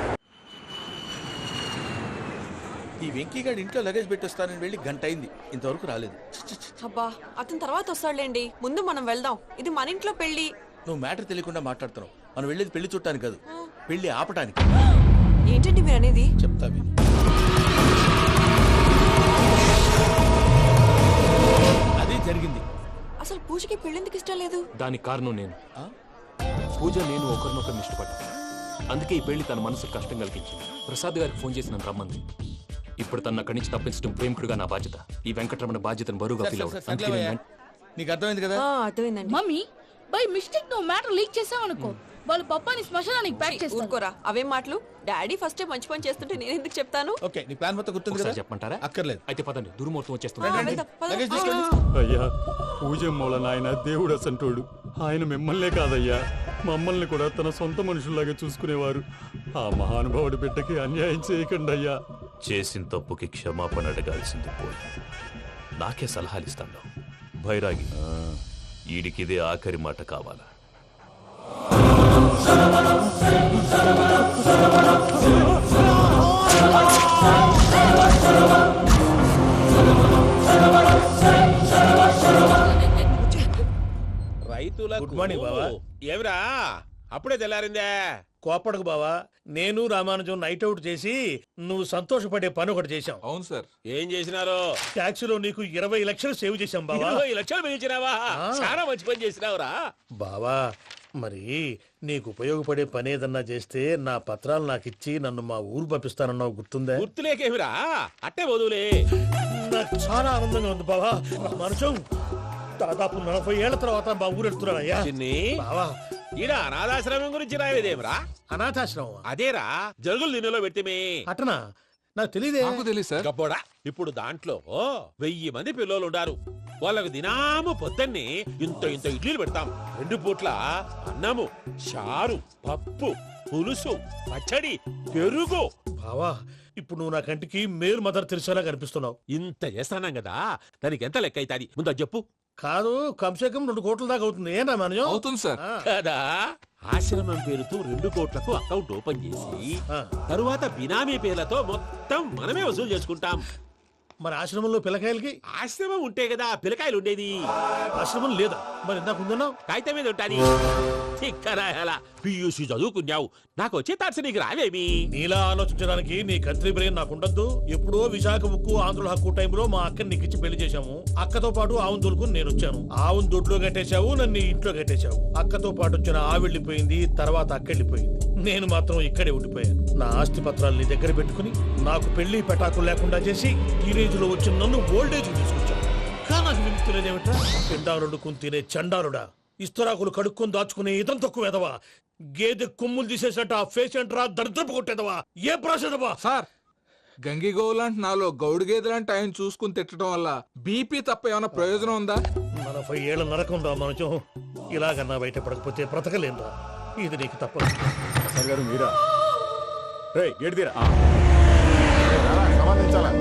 ఈ వెంకీగాడి ఇంట్లో లగేజ్ పెట్టొస్తానని వెళ్ళి గంట అయింది, ఇంతవరకు రాలేదు. అబ్బా, అతని తర్వాత వస్తాడులేండి. ముందు మనం వెళ్దాం. ఇది మన ఇంట్లో పెళ్లి. నువ్వు మ్యాటర్ తెలియకుండా మాట్లాడుతున్నావు. మనం వెళ్ళేది పెళ్లి చుట్టానికి కాదు, పెళ్లి ఆపటానికి. ఏంటండి మీరు అనేది? చెప్తా విను. అది జరిగింది. అసలు పూజకి పెళ్ళెందుకు ఇష్టం లేదు? దానికి కారణం నేను. పూజ నేను ఒకరినొకరిని ఇష్టపడ్డా. అందుకే ఈ పెళ్లి తన మనసుకు కష్టం కలిగించింది. ప్రసాద్ గారికి ఫోన్ చేసి నన్ను రమ్మంది. ఇప్పుడు తన అక్కడి నుంచి తప్పించడం ప్రేమికుడుగా నా బాధ్యత. ఈ వెంకటరమణ బాధ్యతను బరువుగా ఫీల్ అవుతుంది. నీకు అర్థమైంది కదా? అర్థమైందండి. మమ్మీ, బై మిస్టేక్ నువ్వు మ్యాటర్ లీక్ చేసావనుకో, వాళ్ళు పప్పాని శ్మశానానికి ప్యాక్ చేస్తారు. ఊరుకోరా, అవేం మాటలు. డాడీ ఫస్ట్ మంచి పని చేస్తుంటే నేను ఎందుకు చెప్తాను? ఓకే, నీ ప్లాన్ మొత్తం గుర్తుంది కదా? చెప్పమంటారా? అక్కర్లేదు. అయితే పదండి, దుర్ముహూర్తం వచ్చేస్తుంది. లగేజ్ తీసుకెళ్ళి. అయ్యా, పూజమ్మోళ్ళ నాయన దేవుడు అసంటోడు. ఆయన మిమ్మల్నే కాదయ్యా, మమ్మల్ని కూడా తన సొంత మనుషుల్లాగా చూసుకునేవారు. ఆ మహానుభావుడి బిడ్డకి అన్యాయం చేయకండి అయ్యా. చేసిన తప్పుకి క్షమాపణ అడగాల్సింది పోయి నాకే సలహాలు ఇస్తాను. భైరాగి, ఈడికిదే ఆఖరి మాట కావాలా? రైతులకు గుడ్ మార్నింగ్ బాబా. ఏమిరా అప్పుడే తెల్లారిందే? కోపడకు బావా, నేను రామానుజం నైట్ అవుట్ చేసి నువ్వు సంతోషపడే పని ఒకటి చేశాం. అవును సార్. ఏం చేసినారో? ట్యాక్సీలో నీకు 20 లక్షలు సేవ్ చేశాం బావా. 20 లక్షలు మిగిల్చినావా? చాలా మంచి పని చేసినావురా బావా. మరి నీకు ఉపయోగపడే పని ఏదన్నా చేస్తే నా పత్రాలు నాకిచ్చి నన్ను మా ఊరు పంపిస్తానన్నావు, గుర్తుందా? గుర్తులేకేమిరా, అట్టే వదులే. నాకు చాలా ఆనందంగా ఉంది బావా. రామానుజం దాదాపు 40 ఏళ్ల తర్వాత మా ఊరు వెళ్తున్నానయ్యా. బావా, ఈడ అనాథాశ్రమం గురించి రాయలేదేమిరా? అనాథాశ్రమం అదేరా, జరుగులు దీనిలో పెట్టిమే. అటనా? నాకు తెలియదే. నాకు తెలియదు సార్. గబ్బోడా, ఇప్పుడు దాంట్లో 1000 మంది పిల్లలు ఉండారు. వాళ్ళకు దినాము పొద్దున్నే ఇంత ఇంత ఇడ్లీలు పెడతాం. 2 పూట్ల అన్నము, చారు, పప్పు, పులుసు, పచ్చడి, పెరుగు. బావా, ఇప్పుడు నువ్వు నా కంటికి మేలు మదర్ తెలిసేలా కనిపిస్తున్నావు. ఇంత చేస్తానం కదా, దానికి ఎంత లెక్క అవుతుంది ముందు అది చెప్పు. కాదు, కంసేకం 2 కోట్ల దాకా అవుతుంది. ఏనా మనజం? అవుతుంది సార్. కదా, ఆశ్రమం పేరుతో 2 కోట్లకు అకౌంట్ ఓపెన్ చేసి తరువాత బినామీ పేర్లతో మొత్తం మనమే వసూలు చేసుకుంటాం. మరి ఆశ్రమంలో పిల్లకాయలకి? ఆశ్రమం ఉంటే కదా పిల్లకాయలు ఉండేది. ఆశ్రమం లేదా? మరి ఇందాక ఉందన్నావు. కాగితం మీద ఉంటాది. చిక్కరాయాల పియూసీ చదువుకున్నావు, నాకు వచ్చే తాట్స్ నీకు రావేమి? నీలా ఆలోచించడానికి నీ కత్రి బ్రెయిన్ నాకు ఉండద్దు. ఎప్పుడో విశాఖ ఉక్కు ఆంధ్రుల హక్కు టైంలో మా అక్కని నీకిచ్చి పెళ్లి చేశాము. అక్కతో పాటు ఆవును దొడుకుని నేను వచ్చాను. ఆవును దొడ్లో కట్టేశావు, నన్ను ఇంట్లో కట్టేశావు. అక్కతో పాటు వచ్చిన ఆవిళ్ళిపోయింది, తర్వాత అక్కెళ్ళిపోయింది. నేను మాత్రం ఇక్కడే ఉండిపోయాను. నా ఆస్తి పత్రాలు నీ దగ్గర పెట్టుకుని నాకు పెళ్లి పెటాకులు లేకుండా చేసి టీనేజ్ లో వచ్చిన నన్ను ఓల్డేజ్ తీసుకొచ్చాను. కానీ నాకు విముక్తులేదేమిట్రా? పిండారుడు తినే చండారుడా, ఇస్తరాకులు కడుక్కొని దాచుకునే ఇదం తక్కువ ఎదవా, గేదె కొమ్ములు తీసేసట ఆ పేషెంట్ రా దరిద్రపు కొట్టేదవా, ఏ ప్రాసెదవా? సార్, గంగిగోవు లాంటి నాలో గౌడు గేదె లాంటి ఆయన చూసుకుని తిట్టడం వల్ల బీపీ తప్ప ఏమైనా ప్రయోజనం ఉందా? 40 ఏళ్ల నరకం రా మనచం. ఇలాగన్నా బయటపడకపోతే బ్రతకలేనురా. ఇది నీకు తప్పదు. గారు మీరా? గేట్ తీరా. సంబంధించాలా?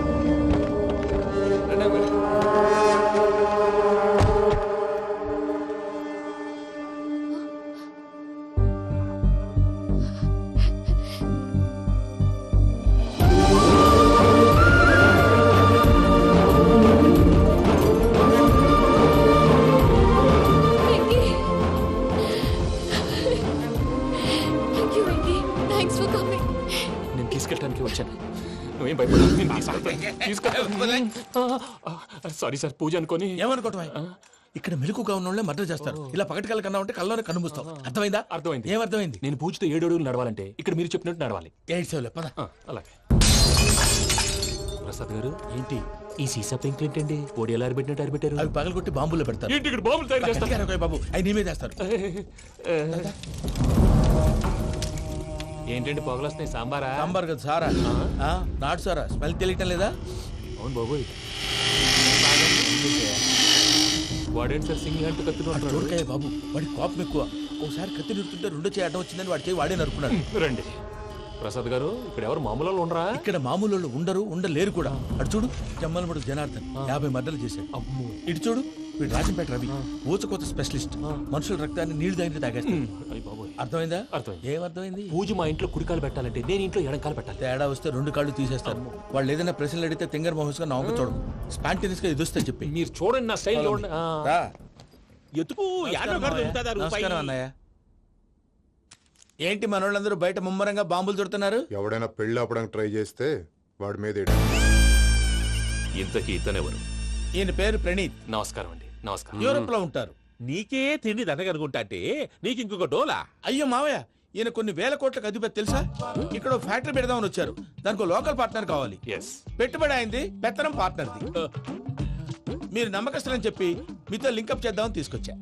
నేను తీసుకెళ్ళడానికి వచ్చాను. నువ్వేం భయపడదు. సారీ సార్, పూజ అనుకోని. ఏమనుకోవటం? ఇక్కడ మెలకుగా ఉన్నోళ్ళే మర్డర్ చేస్తారు. ఇలా పగటి కళ్ళ కన్నా ఉంటే కళ్ళలోనే కనుమూస్తావు. అర్థమైందా? అర్థమైంది. ఏమర్థమైంది? నేను పూజతో 7 అడుగులు నడవాలంటే ఇక్కడ మీరు చెప్పినట్టు నడవాలి. అలాగే. ప్రసాద్ గారు, ఏంటి ఈ సీసా పెంకులు ఏంటండి? పొడి ఎలా అరబెట్టినట్టు అరబెట్టారు? అవి పగలగొట్టి బాంబుల్లో పెడతారు. ఏంటి ఇక్కడ బాంబులు తయారు చేస్తారు? బాబు, అవి నీవే చేస్తారు. ఏంటండి పొగలు వస్తున్నాయి? సాంబారా? సాంబార్ కదా సారా. నాటు సారా. స్మెల్ తెలియటం లేదా? అవును బాబోయ్. వాడేంటి సార్ సింగిల్ హ్యాండ్ కత్తిని చూడకాయ బాబు, వాడి కోపం ఎక్కువ. ఒకసారి కత్తి నిరుతుంటే 2 చేయి అడ్డం వచ్చిందని వాడి చేయి వాడే నరుకున్నాడు. రండి ప్రసాద్ గారు, ఇక్కడ ఎవరు మామూలు వాళ్ళు ఉండరా? ఇక్కడ మామూలు వాళ్ళు ఉండరు, ఉండలేరు కూడా. అటు చూడు, జమ్మలమడు జనార్దన్ 50 మర్డర్లు చేశాడు. ఇటు చూడు, వీడు రాజంపేట రవి, ఊచకోత స్పెషలిస్ట్. మనుషుల రక్తాన్ని నీళ్లు దగ్గర తాగేస్తాడు. అర్థమైందా? ఏమర్థమైంది? పూజ మా ఇంట్లో కుడికాలు పెట్టాలంటే నేను ఇంట్లో ఎడంకాలు పెట్టాలి. తేడా వస్తే 2 కాళ్ళు తీసేస్తారు. వాళ్ళు ఏదైనా ప్రశ్నలు అడిగితే తింగర్ మహోస్ గా నవ్వు చూడడం, స్పాంటినియస్ గా ఎదుస్తా చెప్పి. మీరు చూడండి నా స్టైల్. ఎతుకు నమస్కారం అన్నయ్య. ఏంటి మనోళ్ళందరూ బయట ముమ్మరంగా బాంబులు దొరుకుతున్నారు? ఎవడైనా పెళ్లి ఆపడానికి ట్రై చేస్తే వాడి మీద ఇంతకీ ఇతనెవరు? ఈయన పేరు ప్రణీత్. నమస్కారం అండి. నమస్కారం. యూరోప్ లో ఉంటారు. నీకే తిండి దండగనుకుంటా అంటే నీకు ఇంకొక డోలా? అయ్యో మావయ్య, ఈయన కొన్ని వేల కోట్లకు అధిపతి తెలుసా? ఇక్కడ ఫ్యాక్టరీ పెడదామని వచ్చారు. దానికి లోకల్ పార్ట్నర్ కావాలి. పెట్టుబడి అయింది, పెత్తనం పార్ట్నర్ది. మీరు నమ్మకస్తులని చెప్పి మీతో లింకప్ చేద్దామని తీసుకొచ్చా.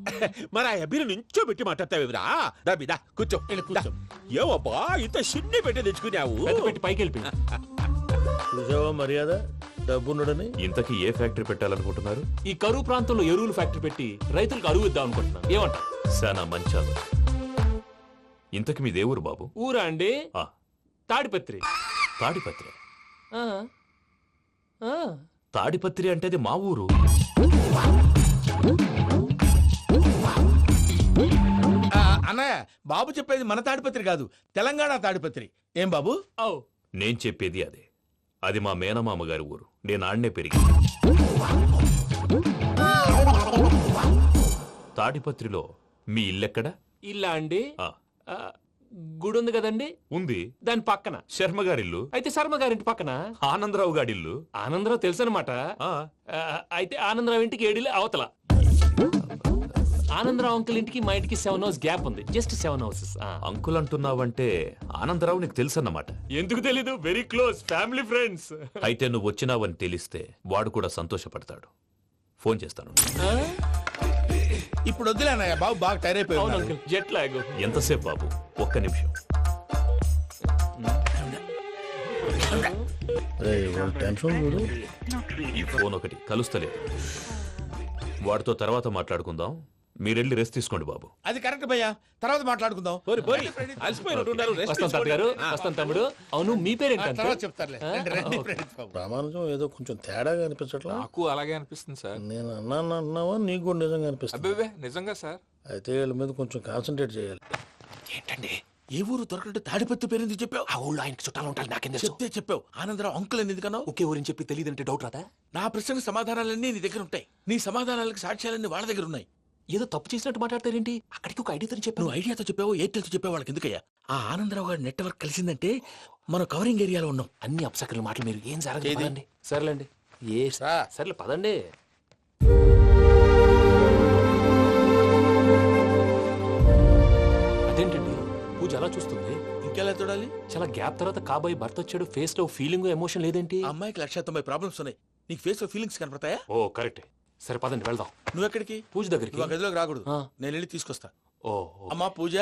మరి ఆ అబ్బిని నుంచో పెట్టి మాట్లాడతావేమిరా? రబిదా కూర్చో. ఏవబ్బా ఇంత సిన్ని పెట్టి తెచ్చుకున్నావు? పెట్టి పైకి వెళ్ళి చూసావా మర్యాద, డబ్బున్నడని. ఇంతకీ ఏ ఫ్యాక్టరీ పెట్టాలనుకుంటున్నారు? ఈ కరువు ప్రాంతంలో ఎరువులు ఫ్యాక్టరీ పెట్టి రైతులకు అరువు ఇద్దాం అనుకుంటున్నాను. ఏమంటారు? శానా మంచాలు. ఇంతకి మీ దేవురు బాబు? ఊరా అండి? తాడిపత్రి. తాడిపత్రి? తాడిపత్రి అంటే అది మా ఊరు. అన్నయ్య, బాబు చెప్పేది మన తాడిపత్రి కాదు, తెలంగాణ తాడిపత్రి. ఏం బాబు? నేను చెప్పేది అదే. అది మా మేనమామ గారి ఊరు. నేను ఆడనే పెరిగింది. తాడిపత్రిలో మీ ఇల్లెక్కడ? ఇల్లా అండి? గుడి ఉంది కదండి, ఉంది. దాని పక్కన శర్మ గారిల్లు. అయితే శర్మ గారింటి పక్కన ఆనందరావు గారిల్లు. ఆనందరావు తెలుసు అనమాట. అయితే ఆనందరావు ఇంటికి 7 అవతల. ఆనందరావు అంకుల్ ఇంటికి మా ఇంటికి 7 hours గ్యాప్ ఉంది, జస్ట్ 7 houses. అంకుల్ అంటున్నావంటే ఆనందరావు నీకు తెలుసన్నమాట. ఎందుకు తెలీదు, వెరీ క్లోజ్ ఫ్యామిలీ ఫ్రెండ్స్. అయితే నువ్వు వచ్చినావని తెలిస్తే వాడు కూడా సంతోషపడతాడు. ఫోన్ చేస్తాను. ఇప్పుడు వద్దులేనయ్య, బాబు బాగా టైర్ అయిపోయి. Jet lag. ఎంతసేపు బాబు? ఒక్క నిమిషం. ఈ ఫోన్ ఒకటి కలుస్తలేదు. వాడితో తర్వాత మాట్లాడుకుందాం. మీరెళ్ళి రెస్ట్ తీసుకోండి బాబు. అది కరెక్ట్ భయ్యా, తర్వాత మాట్లాడుకుందాం. వస్తాం తాత గారు, వస్తాం తమ్ముడు. అవును, మీ పేరేంటి? తర్వాత చెప్తారులే. ప్రామాణికం ఏదో కొంచెం తేడాగా అనిపించట్లా? నాకు అలాగే అనిపిస్తుంది సార్. నేను అన్నావా నీకు కూడా నిజంగా అనిపిస్తుంది? అబ్బే నిజంగా సార్. అయితే వీళ్ళ మీద కొంచెం కాన్సన్ట్రేట్ చేయాలి. ఏంటండి ఏ ఊరు దొరకట్టు తాడిపత్రి పేరు ఎందుకు చెప్పావు? ఆ ఊళ్ళో ఆయనకి చుట్టాలు ఉంటారు, నాకేం చెప్తే చెప్పావు. ఆనందరావు అంకుల్ అని ఎందుకన్నావు? ఒకే ఊరిని చెప్పి తెలియదంటే డౌట్ రాదా? నా ప్రశ్నకు సమాధానాలన్నీ నీ దగ్గర ఉంటాయి. నీ సమాధానాలకు సాక్ష్యాలన్నీ వాళ్ళ దగ్గర ఉన్నాయి. ఏదో తప్పు చేసినట్టు మాట్లాడతారేంటి? అక్కడికి ఒక ఐడియాతో చెప్పావు. నువ్వు ఐడియాతో చెప్పావు, ఎయిర్టెల్తో చెప్పావు, వాళ్ళకి ఎందుకయ్యా? ఆ ఆనందరావు గారి నెట్వర్క్ కలిసిందంటే మనం కవరింగ్ ఏరియాలో ఉన్నాం. అన్ని అప్సకర్ల మాటలు మీరు ఏం జరగదండి. సర్లేండి, సర్లే పదండి. అదేంటండి పూజ అలా చూస్తుంది? ఇంకెలా చూడాలి? చాలా గ్యాప్ తర్వాత కాబోయే భర్త వచ్చాడు, ఫేస్ లో ఫీలింగ్ ఎమోషన్ లేదేంటి? అమ్మాయికి 190 ప్రాబ్లమ్స్ ఉన్నాయి, నీకు ఫేస్ లో ఫీలింగ్స్ కనపడతాయా? ఓ కరెక్ట్. సరే పదండి వెళ్దాం. నువ్వు ఎక్కడికి? పూజ దగ్గరికి. నువ్వు గదిలోకి రాకూడదు, నేను వెళ్ళి తీసుకొస్తా. ఓ అమ్మా పూజ,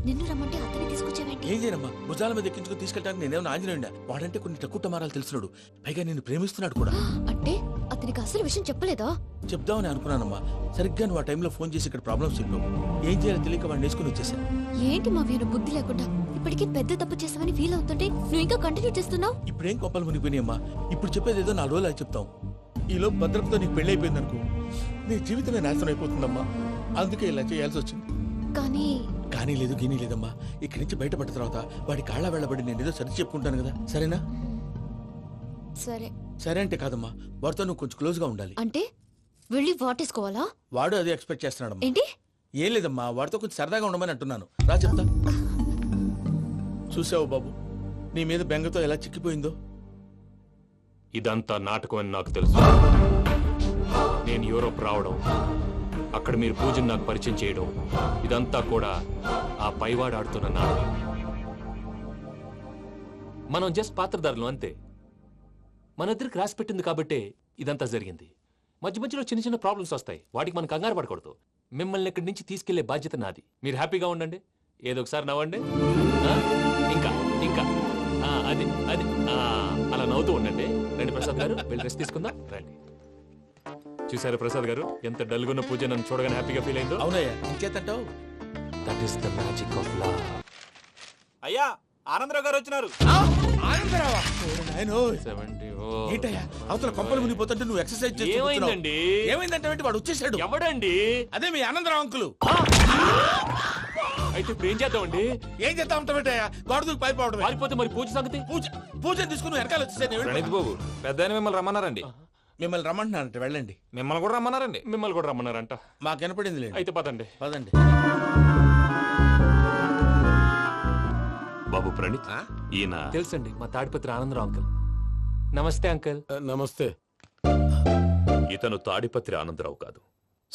నిన్ను రమ్మంటే అతన్ని తీసుకొచ్చావేంటి? ఏం చేయనమ్మా, భుజాల మీద ఎక్కించుకుని తీసుకెళ్ళడానికి నేనేమన్నా ఆంజనేయుడా? వాడంటే కొన్ని తక్కువ టమారాలు తెలిసినాడు, పైగా నిన్ను ప్రేమిస్తున్నాడు కూడా. అంటే అతనికి అసలు విషయం చెప్పలేదా? చెప్దామని అనుకున్నానమ్మా, సరిగ్గా నువ్వు ఆ టైంలో ఫోన్ చేసి ఇక్కడ ప్రాబ్లమ్స్ చెప్పావు. ఏం చేయాలో తెలియక వాడిని వేసుకుని వచ్చేసా. ఏంటి మా వీరు బుద్ధి లేకుండా ఇప్పటికీ పెద్ద తప్పు చేసామని ఫీల్ అవుతుంటే నువ్వు ఇంకా కంటిన్యూ చేస్తున్నావు? ఇప్పుడేం కొప్పలు మునిగిపోయినాయమ్మా, ఇప్పుడు చెప్పేది ఏదో 4 రోజులు అది చెప్తాం. ఈలో భద్రతతో నీకు పెళ్లి అయిపోయింది అనుకో, నీ జీవితమే నాశనం అయిపోతుందమ్మా. అందుకే ఇలా చేయాల్సి వచ్చింది. కానీ లేదు గీనీ లేదమ్మా. ఇక్కడి నుంచి బయటపడ్డ తర్వాత వాడి కాళ్ళ వెళ్ళబడి నేను ఏదో సరి చెప్పుకుంటాను కదా, సరేనా? సరే. సరే అంటే కాదమ్మా, వాడితో నువ్వు కొంచెం క్లోజ్ గా ఉండాలి. అంటే వెళ్ళి వాటేసుకోవాలా? వాడు అదే ఎక్స్పెక్ట్ చేస్తున్నాడమ్మా. ఏంటి? ఏం లేదమ్మా, వాడితో కొంచెం సరదాగా ఉండమని అంటున్నాను. రా చెప్తా. చూసావు బాబు, నీ మీద బెంగతో ఎలా చిక్కిపోయిందో. ఇదంతా నాటకం అని నాకు తెలుసు. నేను యూరోప్ రావడం, అక్కడ మీరు పూజను నాకు పరిచయం చేయడం, ఇదంతా కూడా ఆ పైవాడు ఆడుతున్న నాటకం. మనం జస్ట్ పాత్రధారులు అంతే. మన ఇద్దరికి రాసి పెట్టింది కాబట్టే ఇదంతా జరిగింది. మధ్య మధ్యలో చిన్న చిన్న ప్రాబ్లమ్స్ వస్తాయి, వాటికి మనం కంగారు పడకూడదు. మిమ్మల్ని ఇక్కడి నుంచి తీసుకెళ్లే బాధ్యత నాది. మీరు హ్యాపీగా ఉండండి, ఏదో ఒకసారి నవ్వండి. ఇంకా ఇంకా అది అది అలా నవ్వుతూ ఉండండి. రండి ప్రసాద్ గారు, వెళ్ళి రెస్ట్ తీసుకుందాం. రండి. చూసారు ప్రసాద్ గారు, ఎంత డల్గున్న పూజ నన్ను చూడగానే హ్యాపీగా ఫీల్ అయిందో? అవునయ్యా, ఇంకేతంటావు? That is the magic of love. అయ్యా, ఆనందరావు గారు వచ్చినారు. ఏంటయ్యా అవతల కొంపలు మునిగిపోతుంటే నువ్వు ఎక్సర్సైజ్ చేస్తూ ఏమైందండి? ఏమైందంటే వాడు వచ్చేసాడు. ఎవడండి? అదే మీ ఆనందరావు అంకులు. అయితే ఇప్పుడు ఏం చేద్దామండి? ఏం చేద్దాం ఉంటావేటయ్యా, గొడవకు పైపోవడం. పారిపోతే మరి పూజ సంగతి? పూజ తీసుకుని వెనకాల వచ్చేసాను. ప్రణీత్ బాబు, పెద్ద మిమ్మల్ని రమ్మన్నారండి. మిమ్మల్ని రమ్మంటున్నారంట, వెళ్ళండి. మిమ్మల్ని కూడా రమ్మన్నారండి. మిమ్మల్ని కూడా రమ్మన్నారంట. మాకు వినపడింది లేదు. అయితే పదండి. పదండి. బాబు ప్రణీత్, ఈయన తెలుసండి, మా తాడిపత్రి ఆనందరావు అంకుల్. నమస్తే అంకుల్. నమస్తే. ఇతను తాడిపత్రి ఆనందరావు కాదు,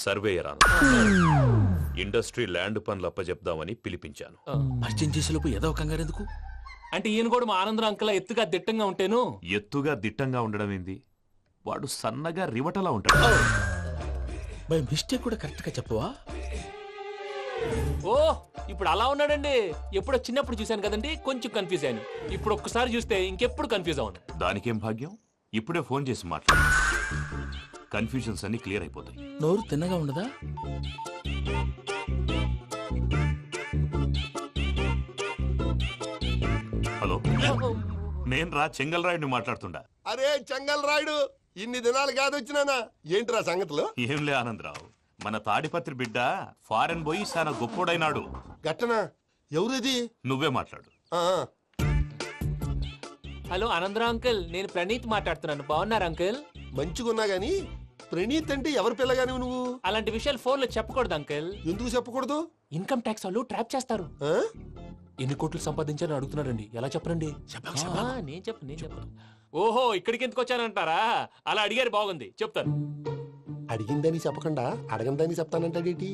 సర్వేయర్ ఆనందరావు. ఇండస్ట్రీ ల్యాండ్ పనులు అప్పచెప్దామని పిలిపించాను. పరిచయం చేసేలోపు ఏదో కంగారు ఎందుకు? అంటే ఈయన కూడా మా ఆనందరావు అంకుల్ ఎత్తుగా దిట్టంగా ఉంటాను. ఎత్తుగా దిట్టంగా ఉండడం ఏంది, వాడు సన్నగా రివటలా ఉంటాడు. బై మిస్టేక్ కూడా కరెక్ట్ గా చెప్పవా? ఓ, ఇప్పుడు అలా ఉన్నాడండి. ఎప్పుడో చిన్నప్పుడు చూశాను కదండి, కొంచెం కన్ఫ్యూజ్ అయ్యాను. ఇప్పుడు ఒక్కసారి చూస్తే ఇంకెప్పుడు కన్ఫ్యూజ్ అవును. దానికేం భాగ్యం, ఇప్పుడే ఫోన్ చేసి మాట్లాడు. కన్ఫ్యూజన్స్ అన్ని క్లియర్ అయిపోతాయి. నోరు తిన్నగా ఉండదా? హలో, నేను రా చెంగల్ రాయుడిని మాట్లాడుతుండా. అరే చెంగల్ రాయుడు, ఇన్ని దినాలు కాదు వచ్చినానా? ఏంట్రా సంగతులు? ఏంలే ఆనందరావు, మన తాడిపత్రి బిడ్డ ఫారెన్ పోయి చాలా గొప్పోడైనాడు. గట్టనా? ఎవరిది? నువ్వే మాట్లాడు. హలో ఆనందరావు అంకుల్, నేను ప్రణీత్ మాట్లాడుతున్నాను. బాగున్నారు అంకుల్? మంచిగున్నా గాని ప్రణీత్ అంటే ఎవరి పిల్లగాని నువ్వు? అలాంటి విషయాలు ఫోన్ లో చెప్పకూడదు అంకుల్. ఎందుకు చెప్పకూడదు? ఇన్కమ్ ట్యాక్స్ వాళ్ళు ట్రాప్ చేస్తారు. ఎన్ని కోట్లు సంపాదించాలని అడుగుతున్నారండి, ఎలా చెప్పరండి? నేను చెప్పను. ఓహో, ఇక్కడికి ఎందుకు వచ్చానంటారా? అలా అడిగారు, బాగుంది, చెప్తాను. అడిగిందని చెప్పకుండా అడగందని చెప్తానంటాడేటి?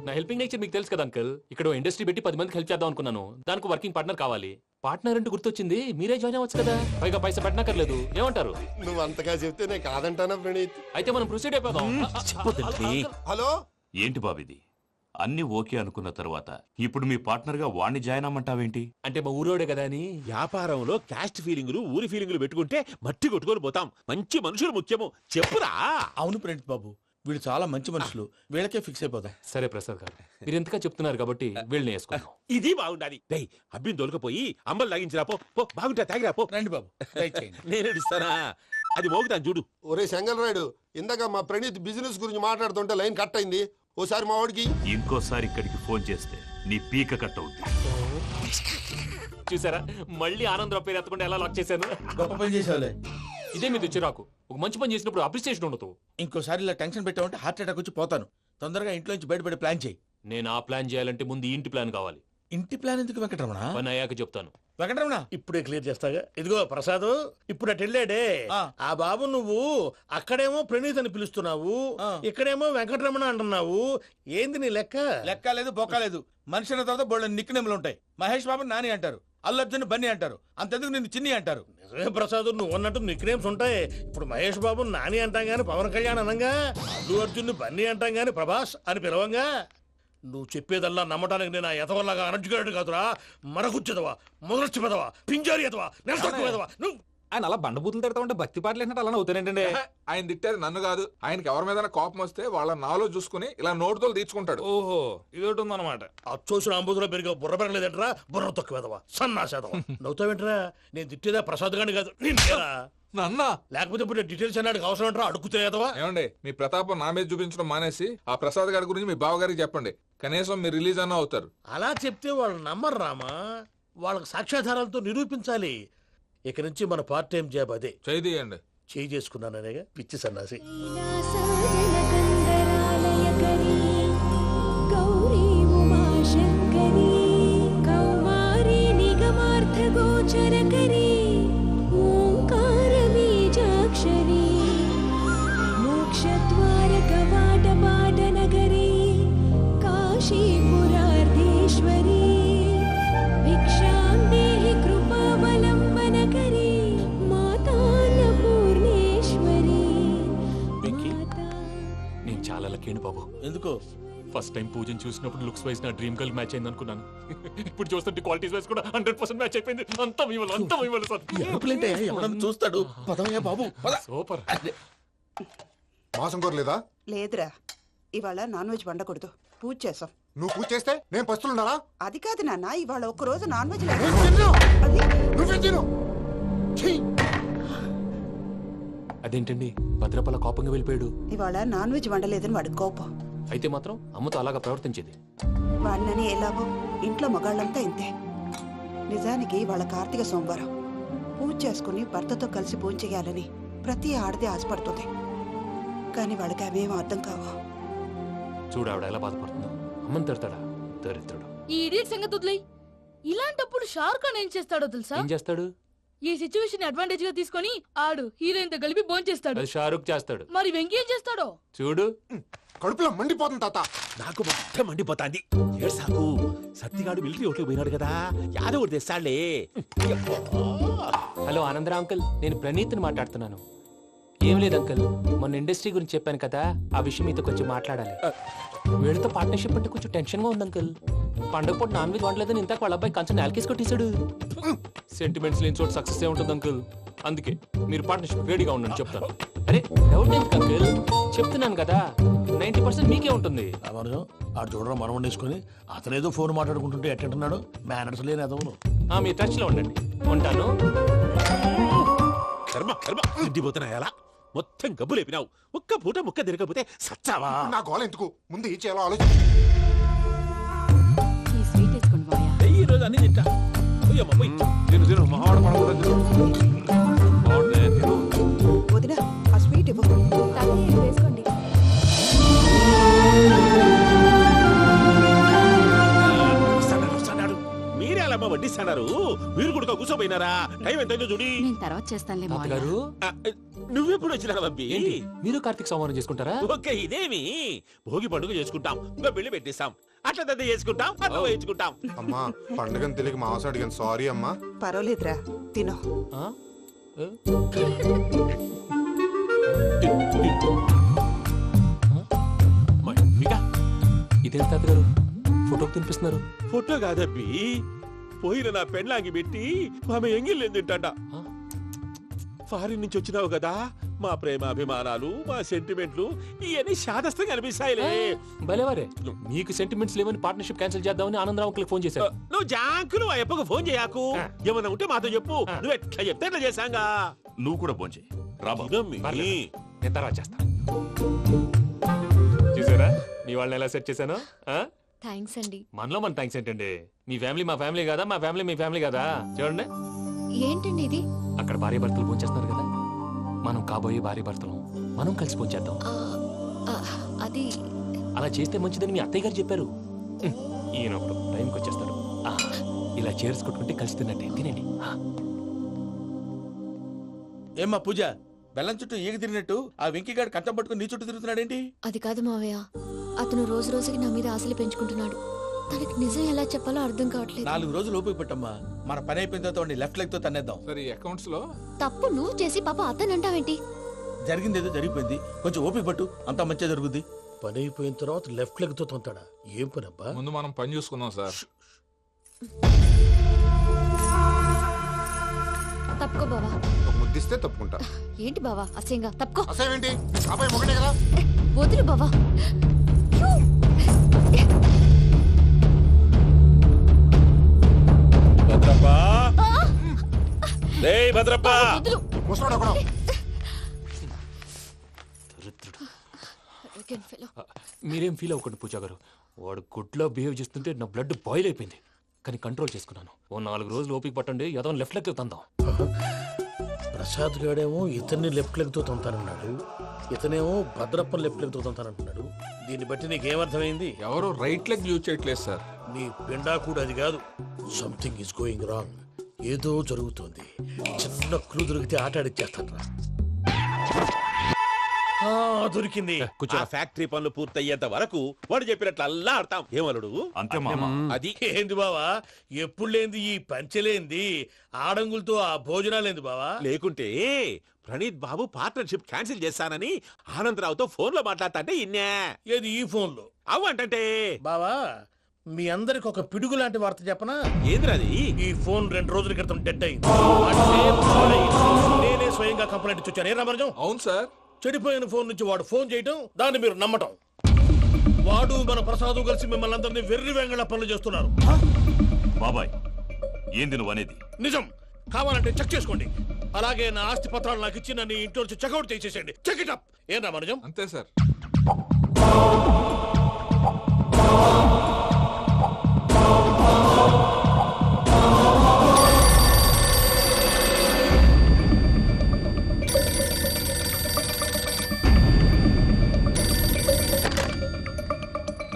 నా హెల్పింగ్ నేచర్ మీకు తెలుసు కదా అంకుల్. ఇక్కడ ఇండస్ట్రీ పెట్టి 10 మందికి హెల్ప్ చేద్దాం అనుకున్నాను. దానికి వర్కింగ్ పార్ట్నర్ కావాలి. పార్ట్నర్ అంటే గుర్తొచ్చింది, మీరే జాయిన్ అవ్వచ్చు కదా, పైగా పైసా పెట్టనక్కర్లేదు. ఏమంటారు? నువ్వు అంతగా చెప్తే నేను కాదంటానా ప్రణీత్? అయితే మనం ప్రొసీడ్ అయిపోదాం. హలో, ఏంటి బాబిది? అన్ని ఓకే అనుకున్న తర్వాత ఇప్పుడు మీ పార్ట్నర్ గా వాణ్ణి జాయిన్ అమ్మంటావేంటి? అంటే మా ఊరోడే కదా అని. వ్యాపారంలో క్యాస్ట్ ఫీలింగులు, ఊరి ఫీలింగులు పెట్టుకుంటే మట్టి కొట్టుకొని పోతాం. మంచి మనుషులు ముఖ్యము, చెప్పురా. అవును ప్రణీత్ బాబు, వీళ్ళు చాలా మంచి మనుషులు, వీళ్ళకే ఫిక్స్ అయిపోదాం. సరే ప్రసాద్ గారు, మీరు ఎంతగా చెప్తున్నారు కాబట్టి వీళ్ళని వేసుకున్నాం. ఇది బాగుండాలి. డై అబ్బిని దొలకపోయి అంబలు లాగించిరా పో. బాగుంటా తాగిరా పో. రండి బాబు, నేను ఇస్తానా? అది మోగుతాను చూడు. ఒరే చెంగల్ రాయుడు, ఇందాక మా ప్రణీత్ బిజినెస్ గురించి మాట్లాడుతుంటే లైన్ కట్ అయింది. ఓసారి మా వాడికి ఇంకోసారి ఇక్కడికి ఫోన్ చేస్తే నీ పీక కట్ అవుతుంది. చూసారా, మళ్ళీ ఆనందరావు పేరు ఎత్తకుండా ఎలా లాక్ చేశాను. గొప్ప పని చేసేవాళ్ళే. ఇదే మీద చిరాకు. ఒక మంచి పని చేసినప్పుడు అప్రిసియేషన్ ఉండదు. ఇంకోసారి ఇలా టెన్షన్ పెట్టామంటే హార్ట్ అటాక్ వచ్చి పోతాను. తొందరగా ఇంట్లో నుంచి బయటపడే ప్లాన్ చేయి. నేను ఆ ప్లాన్ చేయాలంటే ముందు ఈ ఇంటి ప్లాన్ కావాలి. ఇంటి ప్లాన్ ఎందుకు వెంకటరమణ? పని అయ్యాక చెప్తాను. వెంకటరమణ ఇప్పుడే క్లియర్ చేస్తాగా. ఇదిగో ప్రసాద్, ఇప్పుడు అటు వెళ్ళాడే ఆ బాబు, నువ్వు అక్కడేమో ప్రణీత్ అని పిలుస్తున్నావు, ఇక్కడేమో వెంకటరమణ అంటున్నావు. ఏంది నీ లెక్క? లెక్క లేదు, బొక్క లేదు. మనిషి అన్న తర్వాత బోళ్ళ నిక్నెములు ఉంటాయి. మహేష్ బాబు నాని అంటారు, అల్లు అర్జున్ బన్నీ అంటారు, అంతెందుకు నిన్ను చిన్ని అంటారు. నిజమే ప్రసాద్, నువ్వు అన్నట్టు నిక్నేమ్స్ ఉంటాయి. ఇప్పుడు మహేష్ బాబు నాని అంటాం గాని పవన్ కళ్యాణ్ అనంగా, అల్లు అర్జున్ బన్నీ అంటాం గాని ప్రభాస్ అని పిలవంగా. నువ్వు చెప్పేదల్లా నమ్మటానికి నేను ఎతవల్లాగా అనర్జుకేటెడ్ కాదురా. మరగుచ్చదవా, మొదలచ్చి పెదవా, పింజారి ఎదవా, నెలసొక్కుదవా నువ్వు. ఆయన అలా బండబూతులు తిడతా ఉంటే భక్తి పాటలు ఏంటంటే అలా అవుతానంటే. ఆయన తిట్టేది నన్ను కాదు, ఆయనకి ఎవరి మీద కోపం వస్తే వాళ్ళ నాలో చూసుకుని ఇలా నోటుతో తీర్చుకుంటాడు. ఓహో, ఇదొకటి ఉందన్నమాట. అచ్చోసిన అంబుధులో పెరిగే బుర్ర పెరగలేదంటరా, బుర్ర తొక్కువేదవా, సన్నాసేదవా. నవ్వుతావేంటరా? నేను తిట్టేదా ప్రసాద్ గాని కాదు, నన్నా. లేకపోతే ఇప్పుడు డీటెయిల్స్ అన్నాడు అవసరం అంటారా? అడుగుతాయేదవా. ఏమండి, మీ ప్రతాపం నా మీద చూపించడం మానేసి ఆ ప్రసాద్ గారి గురించి మీ బావగారికి చెప్పండి. కనీసం మీరు రిలీజ్ అన్న అవుతారు. అలా చెప్తే వాళ్ళు నమ్మరు రామా. వాళ్ళకి సాక్ష్యాధారాలతో నిరూపించాలి. ఇక నుంచి మన పార్ట్ టైం జాబ్ అదే. చేయండి. చేయి చేసుకున్నాననేగా పిచ్చి సన్నాసి. బాబు, ఎందుకు? ఫస్ట్ టైం పూజను చూసినప్పుడు లుక్స్ వైజ్ నా డ్రీమ్ గర్ల్ మ్యాచ్ అయింది అనుకున్నాను. ఇప్పుడు చూస్తుంటే క్వాలిటీస్ వైజ్ కూడా 100% మ్యాచ్ అయిపోయింది. అంతా చూస్తాడు. బాబు సూపర్. మాసం కోరలేదా? లేదురా, ఇవాళ నాన్ వెజ్ వండకూడదు, పూజ చేసాం. నువ్వు పూజ చేస్తే నేను పస్తులున్నారా? అది కాదు నాన్న, ఇవాళ ఒక్కరోజు నాన్ వెజ్ అదేంటండి భద్రపల కోపంగా వెళ్ళిపోయాడు? ఇవాళ నాన్ వెజ్ వండలేదని వాడి కోపం. అయితే మాత్రం అమ్మతో అలాగా ప్రవర్తించేది. వాడినని ఎలాగో ఇంట్లో మగాళ్ళంతా ఇంతే. నిజానికి వాళ్ళ కార్తీక సోమవారం పూజ చేసుకుని భర్తతో కలిసి పూజ చేయాలని ప్రతి ఆడది ఆశపడుతుంది. కానీ వాళ్ళకి అవేం అర్థం కావు. చూడు ఆవిడ ఎలా బాధపడుతుందో. అమ్మని తిడతాడా దరిద్రుడు. ఈ ఇడియట్ సంగతి వదిలేయ్. ఇలాంటప్పుడు షారుఖ్ ఖాన్ ఏం చేస్తాడో తెలుసా? ఏం చేస్తాడు? ఈ సిచ్యువేషన్ అడ్వాంటేజ్ గా తీసుకొని ఆడు హీరోయిన్ తో కలిపి బోన్ చేస్తాడు. అది షారుఖ్ చేస్తాడు. మరి వెంకీ ఏం చేస్తాడో చూడు. కడుపులో మండిపోతుంది తాత. నాకు మొత్తం మండిపోతాంది. ఏడ్సాకు, సత్తిగాడు మిలిటరీ ఓట్లు పోయినాడు కదా, యాదవ్ తెస్తాడులే. హలో ఆనందరావు అంకుల్, నేను ప్రణీత్ని మాట్లాడుతున్నాను. ఏం లేదు అంకుల్, మొన్న ఇండస్ట్రీ గురించి చెప్పాను కదా, ఆ విషయం మీతో కొంచెం మాట్లాడాలి. వీళ్ళతో పార్ట్నర్షిప్ అంటే కొంచెం టెన్షన్ గా ఉంది అంకుల్. పండుగ పూట నాన్ వెజ్ వండలేదని ఇంతకు వాళ్ళ అబ్బాయి కంచెం నేలకేసి కొట్టేశాడు. సెంటిమెంట్స్ లేని చోట సక్సెస్ ఏ ఉంటుంది అంకుల్. అందుకే మీరు పార్ట్నర్షిప్ రెడీగా ఉండండి చెప్తాను. అరే డౌట్ ఎందుకు అంకుల్, చెప్తున్నాను కదా 90% మీకే ఉంటుంది. ఆడు చూడరా మనం వండేసుకొని అతనేదో ఫోన్ మాట్లాడుకుంటుంటే ఎట్టంటున్నాడు. మేనర్స్ లేని అదవును. మీ టచ్ లో ఉండండి. ఉంటాను. కర్మ కర్మ తిండిపోతున్నాయలా, మొత్తం గబ్బు లేపినావు. ఒక్క పూట ముక్క తిరగకపోతే సచ్చావా? నా గోల ఎందుకు, ముందు ఈ చేయాలో ఆలోచించు. ఈ రోజు అన్ని తింటా. వదినా, ఆ స్వీట్ ఇవ్వు. కూర్చోపోయినారా? టైం ఎంతైందో చూడి. నేను తర్వాత చేస్తానులే మావయ్య. గారు నువ్వెప్పుడు వచ్చినా బంబి? మీరు కార్తీక్ సంహారం చేసుకుంటారా? ఓకే, ఇదేమి భోగి పండుగ చేసుకుంటాం, ఇంకా పెళ్లి పెట్టేస్తాం, అట్లా దద్ద చేసుకుంటాం, అట్లా వేయించుకుంటాం. అమ్మా పండుగని తెలియక మాంసం అడిగాను, సారీ అమ్మా. పర్వాలేదురా, తినో. ఇదేంటి తాతగారు ఫోటోకి తినిపిస్తున్నారు? ఫోటో కాదబ్బి, పోయిన నా పెళ్ళాంగి పెట్టి ఆమె ఎంగిల్లేం తింటాడ. ఫారిన్ నుంచి వచ్చినావు కదా, మా ప్రేమ అభిమానాలు, మా సెంటిమెంట్లు ఇవన్నీ శాదస్తంగా అనిపిస్తాయిలే. భలేవారే, మీకు సెంటిమెంట్స్ లేవని పార్ట్నర్షిప్ క్యాన్సిల్ చేద్దామని ఆనందరావు అంకుల్ ఫోన్ చేశారు. నువ్వు జాంకులు ఆ ఎప్పకు ఫోన్ చేయకు, ఏమన్నా ఉంటే మాతో చెప్పు. నువ్వు ఎట్లా చెప్తే ఎట్లా చేశాంగా. నువ్వు కూడా ఫోన్ చేయి. నేను తర్వాత చేస్తా. చూసారా మీ వాళ్ళని ఎలా సెట్ చేశాను? థ్యాంక్స్ అండి. మనలో మన థ్యాంక్స్ ఏంటండి? మీ ఫ్యామిలీ మా ఫ్యామిలీ కదా, మా ఫ్యామిలీ మీ ఫ్యామిలీ కదా. చూడండి, ఏంటండి ఇది? అక్కడ భార్య భర్తలు పోంచేస్తున్నారు కదా, మనం కాబోయే భార్య భర్తలు మనం కలిసి పోంచేద్దాం. అది అలా చేస్తే మంచిదని మీ అత్తయ్య గారు చెప్పారు. ఈయన ఒకడు టైంకి వచ్చేస్తాడు. ఇలా చేర్స్ కొట్టుకుంటే కలిసి తిన్నట్టే. తినండి. ఏమ్మా పూజ, బెల్లం చుట్టూ ఈగ తిరిగినట్టు ఆ వెంకీగాడు కంచం పట్టుకుని నీ చుట్టూ తిరుగుతున్నాడేంటి? అది కాదు మావయ్య, అతను రోజు రోజుకి నా మీద ఆశలు పెంచుకుంటున్నాడు. తనకి నిజం ఎలా చెప్పాలో అర్థం కావట్లేదు. 4 రోజులు ఓపిక పట్టమ్మా, మన పని అయిపోయిన తర్వాత లెఫ్ట్ లెగ్ తో తన్నేద్దాం. సరే అకౌంట్స్ లో తప్పు నువ్వు చేసి పాప అతను అంటావేంటి? జరిగింది ఏదో జరిగిపోయింది, కొంచెం ఓపిక పట్టు, అంతా మంచిగా జరుగుద్ది. పని అయిపోయిన తర్వాత లెఫ్ట్ లెగ్ తో తొంతాడా? ఏం పని అబ్బా? ముందు మనం పని చూసుకుందాం సార్. తప్పుకో బావా. ఒక ముద్దిస్తే తప్పుకుంటా. ఏంటి బావా అసహ్యంగా? తప్పుకో. అసేమేంటి? అబ్బాయి మొగనే కదా. వదులు బావా. భద్రప్పా, రేయ్ భద్రప్పా. ముసలోడు ఒకడు. మీరేం ఫీల్ అవ్వకండి పూజా గారు. వాడు గుడ్లో బిహేవ్ చేస్తుంటే నా బ్లడ్ బాయిల్ అయిపోయింది, కానీ కంట్రోల్ చేసుకున్నాను. ఓ 4 రోజులు ఓపిక పట్టండి, ఏదో లెఫ్ట్ లెగ్ తందాం. ప్రసాద్ గాడేమో ఇతన్ని లెఫ్ట్ లెగ్ తో తొంతానన్నాడు, ఇతనేమో భద్రప్పని లెఫ్ట్ లెగ్ తో తొంతానంటున్నాడు. దీన్ని బట్టి నీకేమర్థమైంది? ఎవరు రైట్ లెగ్ యూజ్ చేయట్లేదు సార్. నీ పిండా కూడా అది కాదు. Something is going wrong. ఏదో జరుగుతోంది. చిన్న క్లూ దొరికితే ఆట ఆడిచ్చేస్తాను రా. దొరికింది. ఆ ఫ్యాక్టరీ పనులు పూర్తయ్యేంత వరకు వాడు చెప్పినట్లు అల్లా ఆడతాం. ఏమలుడు? అంతే మామ. అది ఏంది బావా, ఎప్పుడు లేంది ఈ పంచలేంది, ఆడంగులతో ఆ భోజనాలేంది బావా? లేకుంటే ప్రణీత్ బాబు పార్ట్నర్షిప్ క్యాన్సిల్ చేస్తానని ఆనందరావుతో ఫోన్ లో మాట్లాడతా ఇన్నే. ఏది ఈ ఫోన్ లో? అవ్వంటే బావా, మీ అందరికి ఒక పిడుగు లాంటి వార్త చెప్పనా? ఏంద్రది? ఈ ఫోన్ 2 రోజుల క్రితం డెడ్ అయింది. అంటే పాడైంది. నేనే స్వయంగా కంప్లైంట్ ఇచ్చాను. ఏ రామరాజం? అవును సార్. చెడిపోయిన ఫోన్ నుంచి వాడు ఫోన్ చేయటం, దాన్ని మీరు నమ్మటం. వాడు మన ప్రసాదు కలిసి మిమ్మల్ని అందరినీ వెర్రి వెంగళ పనులు చేస్తున్నారు. బాబాయ్, ఏంది నువ్వు అనేది? నిజం. కావాలంటే చెక్ చేసుకోండి. అలాగే నా ఆస్తి పత్రాలు నాకు ఇచ్చి నన్ను ఇంట్లో నుంచి చెక్అౌట్ చేసేసండి. Check it up. ఏం రామరాజం? అంతే సార్.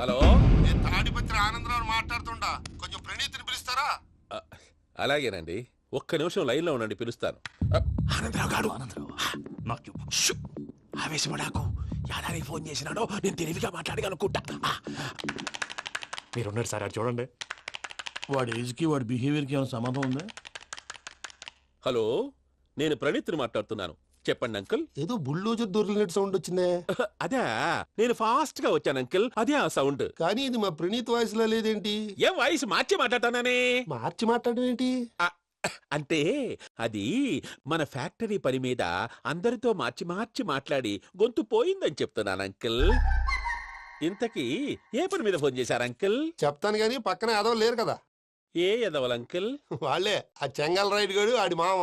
హలో, నేను తాడిపత్రి ఆనందరావు మాట్లాడుతుండా, కొంచెం ప్రణీతిని పిలుస్తారా? అలాగేనండి, ఒక్క నిమిషం లైన్ లో ఉండండి, పిలుస్తాను. ఆనందరావు గాడు, ఆవేశపడాకు. యాదానికి ఫోన్ చేసినాడో నేను తెలివిగా మాట్లాడగలనుకుంటా. మీరున్నారు సార్, అది చూడండి. వాడి ఏజ్కి వాడి బిహేవియర్కి ఏమైనా సంబంధం ఉందా? హలో, నేను ప్రణీత్ని మాట్లాడుతున్నాను. చెప్పండి అంకుల్. ఏదో బుల్డోజర్ దొరికినట్టు సౌండ్ వచ్చిందే. అదే, నేను ఫాస్ట్ గా వచ్చాను అంకుల్, అదే ఆ సౌండ్. కానీ ఇది మా ప్రణీత్ వాయిస్ లో లేదేంటి? ఏం వాయిస్ మార్చి మాట్లాడతానే? మార్చి మాట్లాడడం ఏంటి? అంటే అది మన ఫ్యాక్టరీ పని మీద అందరితో మార్చి మార్చి మాట్లాడి గొంతు పోయిందని చెప్తున్నాను అంకుల్. ఇంతకీ ఏ పని మీద ఫోన్ చేశారు అంకుల్? చెప్తాను గానీ పక్కన ఎదవ లేరు కదా. ఏ ఎదవలు అంకుల్? వాళ్ళే, ఆ చెంగల్ రైడ్ గడు ఆడి మామ.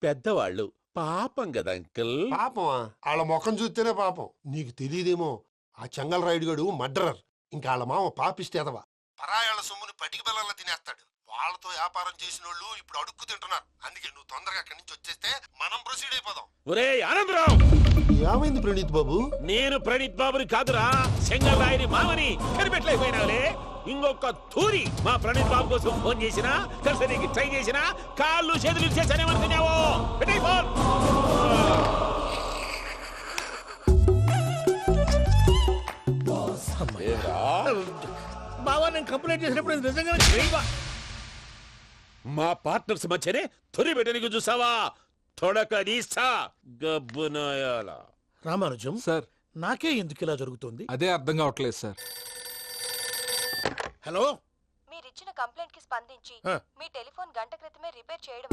పెద్దవాళ్ళు, పాపం కదా అంకుల్. పాపమా? వాళ్ళ ముఖం చూస్తేనే పాపం. నీకు తెలియదేమో, ఆ చెంగల్ రైడ్ గడు మర్డరర్. ఇంకా వాళ్ళ మామ పాపిస్తే ఎదవ. పరాయాళ్ళ సొమ్ముని పటికి బెల్లంలో తినేస్తాడు. వాళ్ళతో వ్యాపారం చేసిన వాళ్ళు ఇప్పుడు అడుక్కు తింటున్నారు. అందుకే నువ్వు తొందరగా అక్కడి నుంచి వచ్చేస్తే మనం ప్రొసీడ్ అయిపోదాం. ఒరే ఆనందరావు! ఏమైంది ప్రణీత్ బాబు? నేను ప్రణీత్ బాబుని కాదురా, చెంగల్ రాయని మామని కనిపెట్టలేకపోయినావులే. ఇంకొక తూరి మా ప్రణీత్ బాబు కోసం ఫోన్ చేసినా కలిసి ట్రై చేసినా కాళ్ళు చేతులు చేశానేమనుకున్నావు. పెట్టేయ్ ఫోన్. బావా నేను కంప్లైంట్ చేసినప్పుడు ఇది నిజంగా చేయవా? మా పార్ట్నర్స్ మధ్యనే తొలి పెట్టడానికి చూసావా? తొడక నీస్తా గబ్బునాయాల. రామానుజం సార్ నాకే ఎందుకు ఇలా జరుగుతుంది? అదే అర్థం కావట్లేదు సార్. హలో, మీరిచ్చిన కంప్లైంట్ కి స్పందించి ఆ. మీ టెలిఫోన్ గంట క్రితమే రిపేర్ చేయడం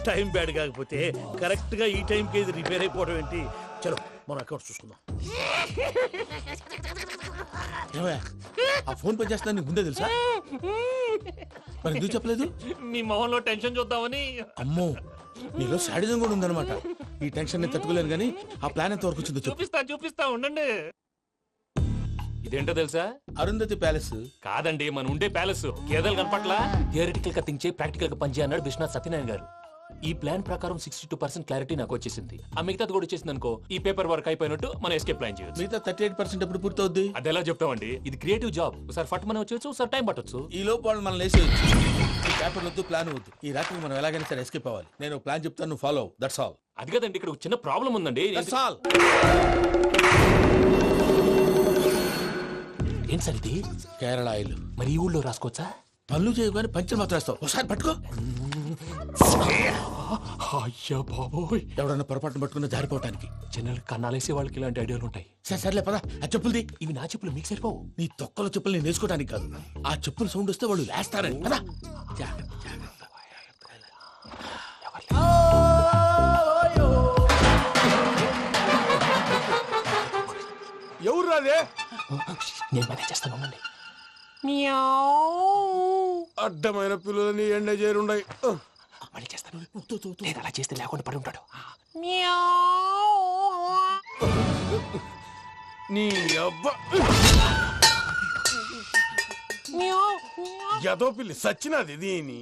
టైం బ్యాడ్ కాకపోతే కరెక్ట్ గా ఈ టైంకి ఇది రిపేర్ అయిపోవడం ఏంటి? చలో మన అకౌంట్ చూసుకుందాం. ఏమయ్యా, ఆ ఫోన్ పని చేస్తున్నా నీకు ముందే తెలుసా? మరి ఎందుకు చెప్పలేదు? మీ మొహంలో టెన్షన్ చూద్దామని. అమ్మో, నీలో శాడిజం కూడా ఉందన్నమాట. ఈ టెన్షన్ నేను తట్టుకోలేను కానీ ఆ ప్లాన్ ఎంత వరకు వచ్చిందో చెప్పు. చూపిస్తా ఉండండి. ఇదేంటో తెలుసా? అరుంధతి ప్యాలెస్ కాదండి, మన ఉండే ప్యాలెస్. గేదెలు కనపట్లా? థియరిటికల్ గా థింక్ చేయి, ప్రాక్టికల్ గా పనిచేయ అన్నాడు విశ్వనాథ్ సత్యనారాయణ గారు. ఈ ప్లాన్ ప్రకారం 62% క్లారిటీ నాకు వచ్చేసింది. ఆ మిగతాది కూడా వచ్చేసింది అనుకో, ఈ పేపర్ వర్క్ అయిపోయినట్టు మనం ఎస్కేప్ ప్లాన్ చేయొచ్చు. మిగతా 38% ఎప్పుడు పూర్తవుద్ది? అది ఎలా చెప్తామండి? ఇది క్రియేటివ్ జాబ్. ఒకసారి ఫట్ మనం వచ్చేయచ్చు, ఒకసారి టైం పట్టొచ్చు. ఈ లోపు వాళ్ళు మనం లేసేయచ్చు. ఈ పేపర్ వద్దు, ప్లాన్ వద్దు. ఈ రాత్రికి మనం ఎలాగైనా సరే ఎస్కేప్ అవ్వాలి. నేను ప్లాన్ చెప్తాను, నువ్వు ఫాలో. That's all. అది కదండి, ఇక్కడ ఒక చిన్న ప్రాబ్లం ఉందండి. That's all. ఏం సార్ ఇది? కేరళ ఆయిల్. మరి ఈ ఊళ్ళో రాసుకోవచ్చా? పనులు చేయవు కానీ పంచర్ మాత్రం వేస్తావు. ఒకసారి పట్టుకో. అయ్యా బాబోయ్, ఎవడన్నా పొరపాటున పట్టుకున్న జారిపోవటానికి. జనరల్ కన్నాలేసే వాళ్ళకి ఇలాంటి ఐడియాలు ఉంటాయి. సర్లే పదా, ఆ చెప్పులది. ఇవి నా చెప్పులు, మీకు సరిపోవు. నీ తొక్కల చెప్పులు నేను వేసుకోవడానికి కాదు, ఆ చెప్పుల సౌండ్ వస్తే వాళ్ళు లేస్తారని. పదా. ఎవరు రాదే? నేను మేనేజ్ చేస్తాను, ఉండండి. అడ్డమైన పిల్లలని ఎండ చేరుండయి. మళ్ళీ చేస్తాను. నేను అలా చేస్తే లేకుండా పడి ఉంటాడు. నీ అబ్బ ఎదో పిల్లి సచ్చినది దీని.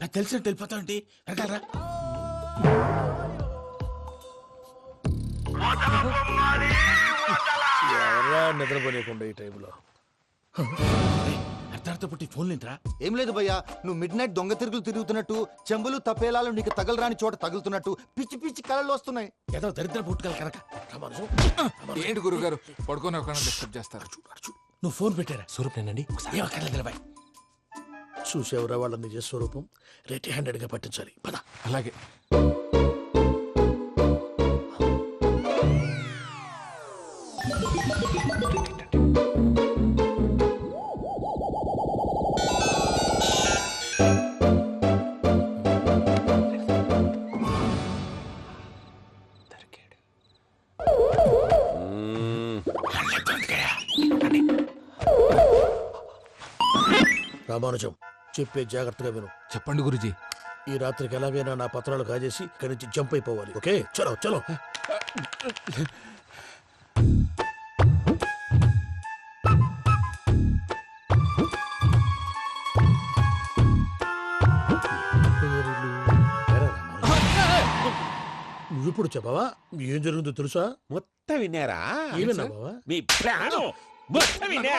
నాకు తెలిసినట్టు వెళ్ళిపోతావు ఏంటి? వెనకాలరా. ఎవరా నిద్రపోలేకుండా ఈ టైంలో? అర్ధార్థ పుట్టి ఫోన్ లేంట్రా? ఏం లేదు భయ్యా, నువ్వు మిడ్ నైట్ దొంగ తిరుగులు తిరుగుతున్నట్టు, చెంబులు తపేలాలు నీకు తగలరాని చోట తగులుతున్నట్టు పిచ్చి పిచ్చి కళలు వస్తున్నాయి. ఏదో దరిద్ర పుట్టుకల కనుక. ఏంటి గురుగారు పడుకొని ఒక డిస్టర్బ్ చేస్తారు? నువ్వు ఫోన్ పెట్టారా? స్వరూపేనండి. నిలబాయ్. చూసేవరా వాళ్ళ నిజ స్వరూపం. రెడీ హ్యాండెడ్ గా పట్టించాలి. పద. అలాగే. రామానుజం, చెప్పే జాగ్రత్తగా విను. చెప్పండి గురుజీ. ఈ రాత్రికి ఎలాగైనా నా పత్రాలు కాజేసి ఇక్కడి నుంచి జంప్ అయిపోవాలి. ఓకే, చలో చలో. నువ్విప్పుడు చెప్పవా? ఏం జరుగుతుందో తెలుసా? మొత్తం విన్నారా? ఏమన్నా బావా? మీ ప్రాణం మొత్తం విన్నా.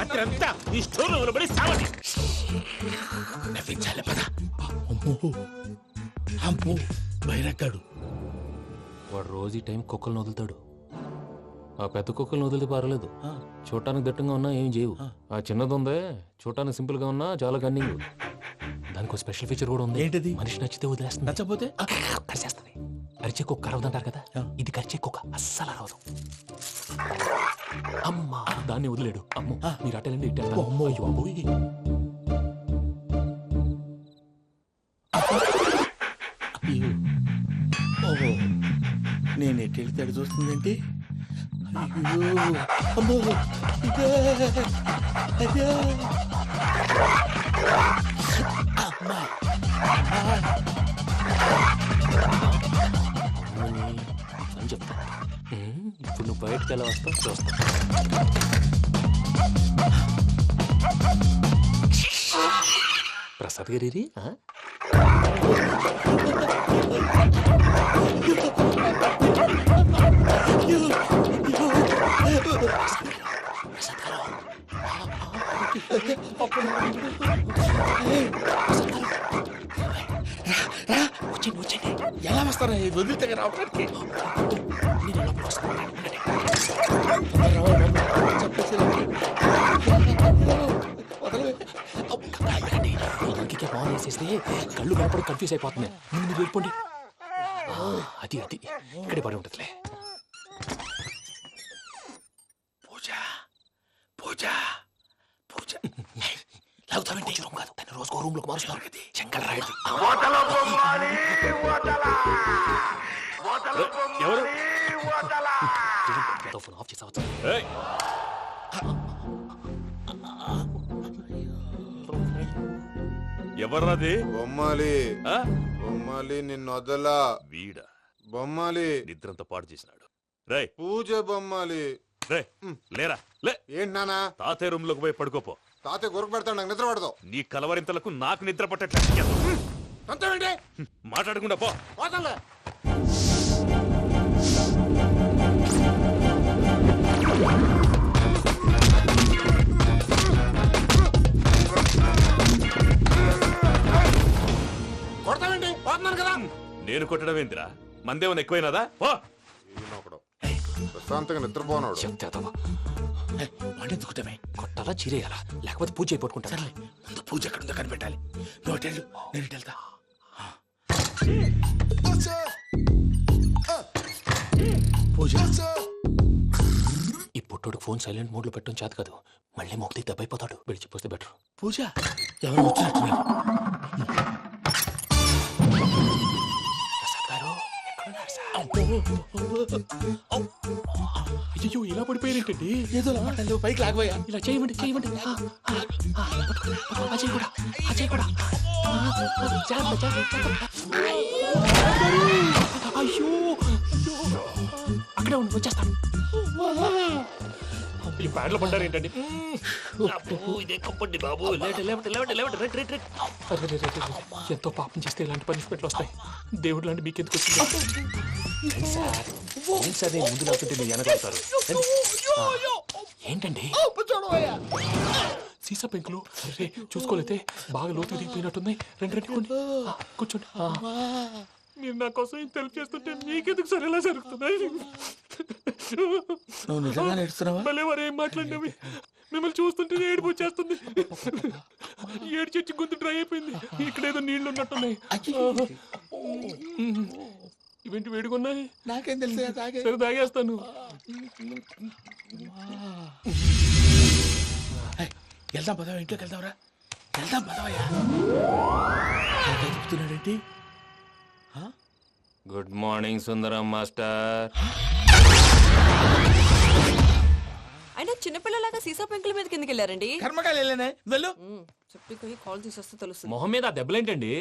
అత్రంతా ఈ స్టోర్ లో పడి సావని. నవ్వించాలి. పద. అమ్మో, అమ్మో, బయరక్కాడు. వాడు రోజు ఈ టైం కుక్కలను వదులుతాడు. ఆ పెద్ద కుక్కలను వదిలితే పర్లేదు, చూడటానికి దట్టంగా ఉన్నా ఏం చేయవు. ఆ చిన్నది ఉందే, చూడటానికి సింపుల్ గా ఉన్నా చాలా కన్నింగ్. దానికి స్పెషల్ ఫీచర్ కూడా ఉంది. ఏంటిది? మనిషి నచ్చితే వదిలేస్తుంది, నచ్చపోతే కరిచేస్తుంది. అరిచే కుక్క అరవదంటారు కదా, ఇది కరిచే కుక్క అస్సలు అరవదు. అమ్మా, దాన్ని వదిలేడు. అమ్మో, మీరు అటెండి ఇట్టే. అమ్మో, ఓహో, నేను ఎట్టెళ్తాడు చూస్తుందంటే. అయ్యో, అమ్మో, ఇదే, అదే. అమ్మా, అని చెప్తా. ఇప్పుడు నువ్వు బయటకు ఎలా వస్తావు చూస్తా. ప్రసాద్ గారి ఎలా వస్తారా వదిలితే రావడానికి? ఇంకే బాగా వేసేస్తే కళ్ళు కనపడి కన్ఫ్యూజ్ అయిపోతుంది. మీరు వెళ్ళిపోండి. అది అది ఇక్కడే పడి ఉంటుందిలే. పూజ పూజ పూజ లాగుతామంటే రూమ్ కాదు, దాన్ని రోజుకో రూమ్ లోకి మారుస్తున్నారు కదా. చెంకల్ రాయదు. ఎవరు? ఫోన్ ఆఫ్ చేసావచ్చు. ఎవర్రాది? బొమ్మాలి బొమ్మాలి నిన్ను వదలా. వీడా బొమ్మాలి నిద్రంతా పాడు చేసినాడు. రేయ్ పూజ బొమ్మాలి. రే లేరా లే. ఏంటి నానా? తాతయ్య రూమ్ లోకి పోయి పడుకోపో. తాతయ్య గురకు పెడతాడు, నాకు నిద్ర పడతావు. నీ కలవరింతలకు నాకు నిద్ర పట్టట్లేదు. మాట్లాడకుండా పో. కొడతామండి, పోతున్నాను కదా. నేను కొట్టడం ఏంటిరా? మందేమన్నా ఎక్కువైనదా? పో. ప్రశాంతంగా నిద్రపోనాడు. ఎందుకుంటామే కొట్టాలా చీరేయాలా, లేకపోతే పూజ అయిపోట్టుకుంటా. ముందు పూజ ఎక్కడుందో కనిపెట్టాలి. నువ్వు అటెళ్ళు, నేను ఇటు వెళ్తా. పూజ ఈ పుట్టోడు ఫోన్ సైలెంట్ మోడ్ లో పెట్టడం చేత కాదు. మళ్ళీ మొక్కి దెబ్బైపోతాడు. విడిచిపోతే బెటర్. పూజ ఎవరు వచ్చినట్టున్నారు? అయ్యో ఇలా పడిపోయినట్టండి. ఏదో లమాటలు పైకి లాగబోయా. ఇలా చేయమండి చేయమండి. అజయ్ కూడా అజయ్ కూడా. అయ్యో అక్కడే ఉండి వచ్చేస్తాను. ఈ బ్యాడ్లో పడ్డారు ఏంటండి? ఇదే కంపండి బాబు. ఎంతో పాపం చేస్తే ఇలాంటి పనిష్మెంట్లు వస్తాయి. దేవుడు లాంటి మీకెందుకు వచ్చింది సార్? ముందు లేకుంటే మీరు వెనకాడతారు. ఏంటండి సీసా పెంకులు? అరే చూసుకోలేతే బాగా లోతు దిగిపోయినట్టున్నాయి. రెండు రెండు కొన్ని కూర్చోండి. మీరు నా కోసం ఇంత హెల్ప్ చేస్తుంటే మీకెందుకు సరే ఎలా జరుగుతున్నాయి? నువ్వు నిజంగా నేర్చుతున్నావా? మళ్ళీ వారు ఏం మాట్లాడినవి? మిమ్మల్ని చూస్తుంటే ఏడుపు వచ్చేస్తుంది. ఏడు చెచ్చి గొంతు డ్రై అయిపోయింది. ఇక్కడ ఏదో నీళ్లు ఉన్నట్టున్నాయి. ఇవేంటి వేడుకున్నాయి? నాకేం తెలుసు. సరే తాగేస్తాను. వెళ్దాం పదవా, ఇంట్లోకి వెళ్దాంరా. వెళ్దాం పదవయ్యా. చెప్తున్నాడేంటి? Good morning Sundaram master. అయినా చిన్నపిల్లలాగా సీసా పెంకుల మీద కిందకి వెళ్ళారండి. కర్మకాయలు వెళ్ళానే. వెళ్ళు. చెప్పి కాల్ తీసేస్తే తెలుస్తుంది. మొహం మీద ఆ దెబ్బలేంటండి?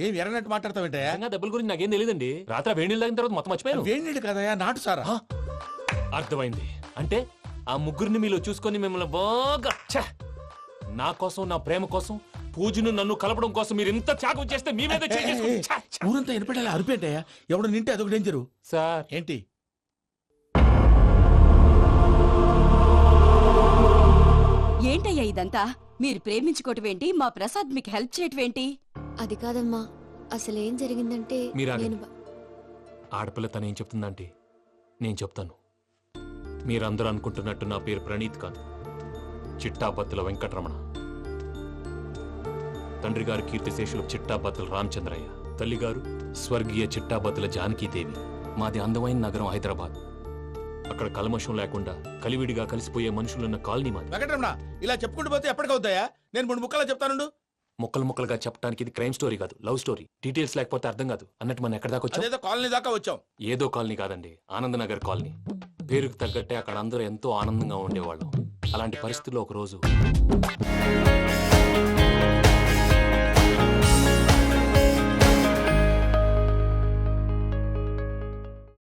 ఏం ఎర్రనట్టు మాట్లాడతావేంటయా? దెబ్బల గురించి నాకేం తెలియదండి. రాత్రి వేడి నీళ్ళు తాగిన తర్వాత మొత్తం మర్చిపోయాను. వేడి నీళ్ళు కదయా, నాటు సారా. అర్థమైంది. అంటే ఆ ముగ్గురిని మీలో చూసుకొని మిమ్మల్ని బాగా నా కోసం, నా ప్రేమ కోసం, పూజను నన్ను కలపడం కోసం మీరు ఇంత త్యాగం చేస్తే మీ మీద ఊరంతా ఎనపెట్టాలి. అరిపేటయా ఎవడు నింటే అదొక డేంజరు. సార్ ఏంటి? ఏంటయ్యా ఇదంతా? మీరు ప్రేమించుకోవటం ఏంటి? మా ప్రసాద్ మీకు హెల్ప్ చేయటం ఏంటి? అది కాదమ్మా, అసలు ఏం జరిగిందంటే ఆడపిల్ల తను ఏం చెప్తుందంటే నేను చెప్తాను. మీరందరూ అనుకుంటున్నట్టు నా పేరు ప్రణీత్ కాదు, చిట్టాపత్తుల వెంకటరమణ. తండ్రి గారు కీర్తిశేషులు చిట్టాపత్తుల రామచంద్రయ్య, తల్లిగారు స్వర్గీయ చిట్టాపత్తుల జానకీదేవి. మాది అందమైన నగరం హైదరాబాద్. అక్కడ కల్మషం లేకుండా కలివిడిగా కలిసిపోయే మనుషులున్న కాలనీ మాది. వెంకటరమణ, ఇలా చెప్పుకుంటూ పోతే ఎప్పటికవుతాయా? నేను 3 ముక్కలా చెప్తాను. ముక్కలు ముక్కలుగా చెప్పడానికి ఇది క్రైమ్ స్టోరీ కాదు, లవ్ స్టోరీ. డీటెయిల్స్ లేకపోతే అర్థం కాదు. అన్నట్టు మనం ఎక్కడ దాకా వచ్చాం? ఏదో కాలనీ దాకా వచ్చాం. ఏదో కాలనీ కాదండి, ఆనందనగర్ కాలనీ. పేరుకు తగ్గట్టే అక్కడ అందరూ ఎంతో ఆనందంగా ఉండేవాళ్ళం. అలాంటి పరిస్థితుల్లో ఒక రోజు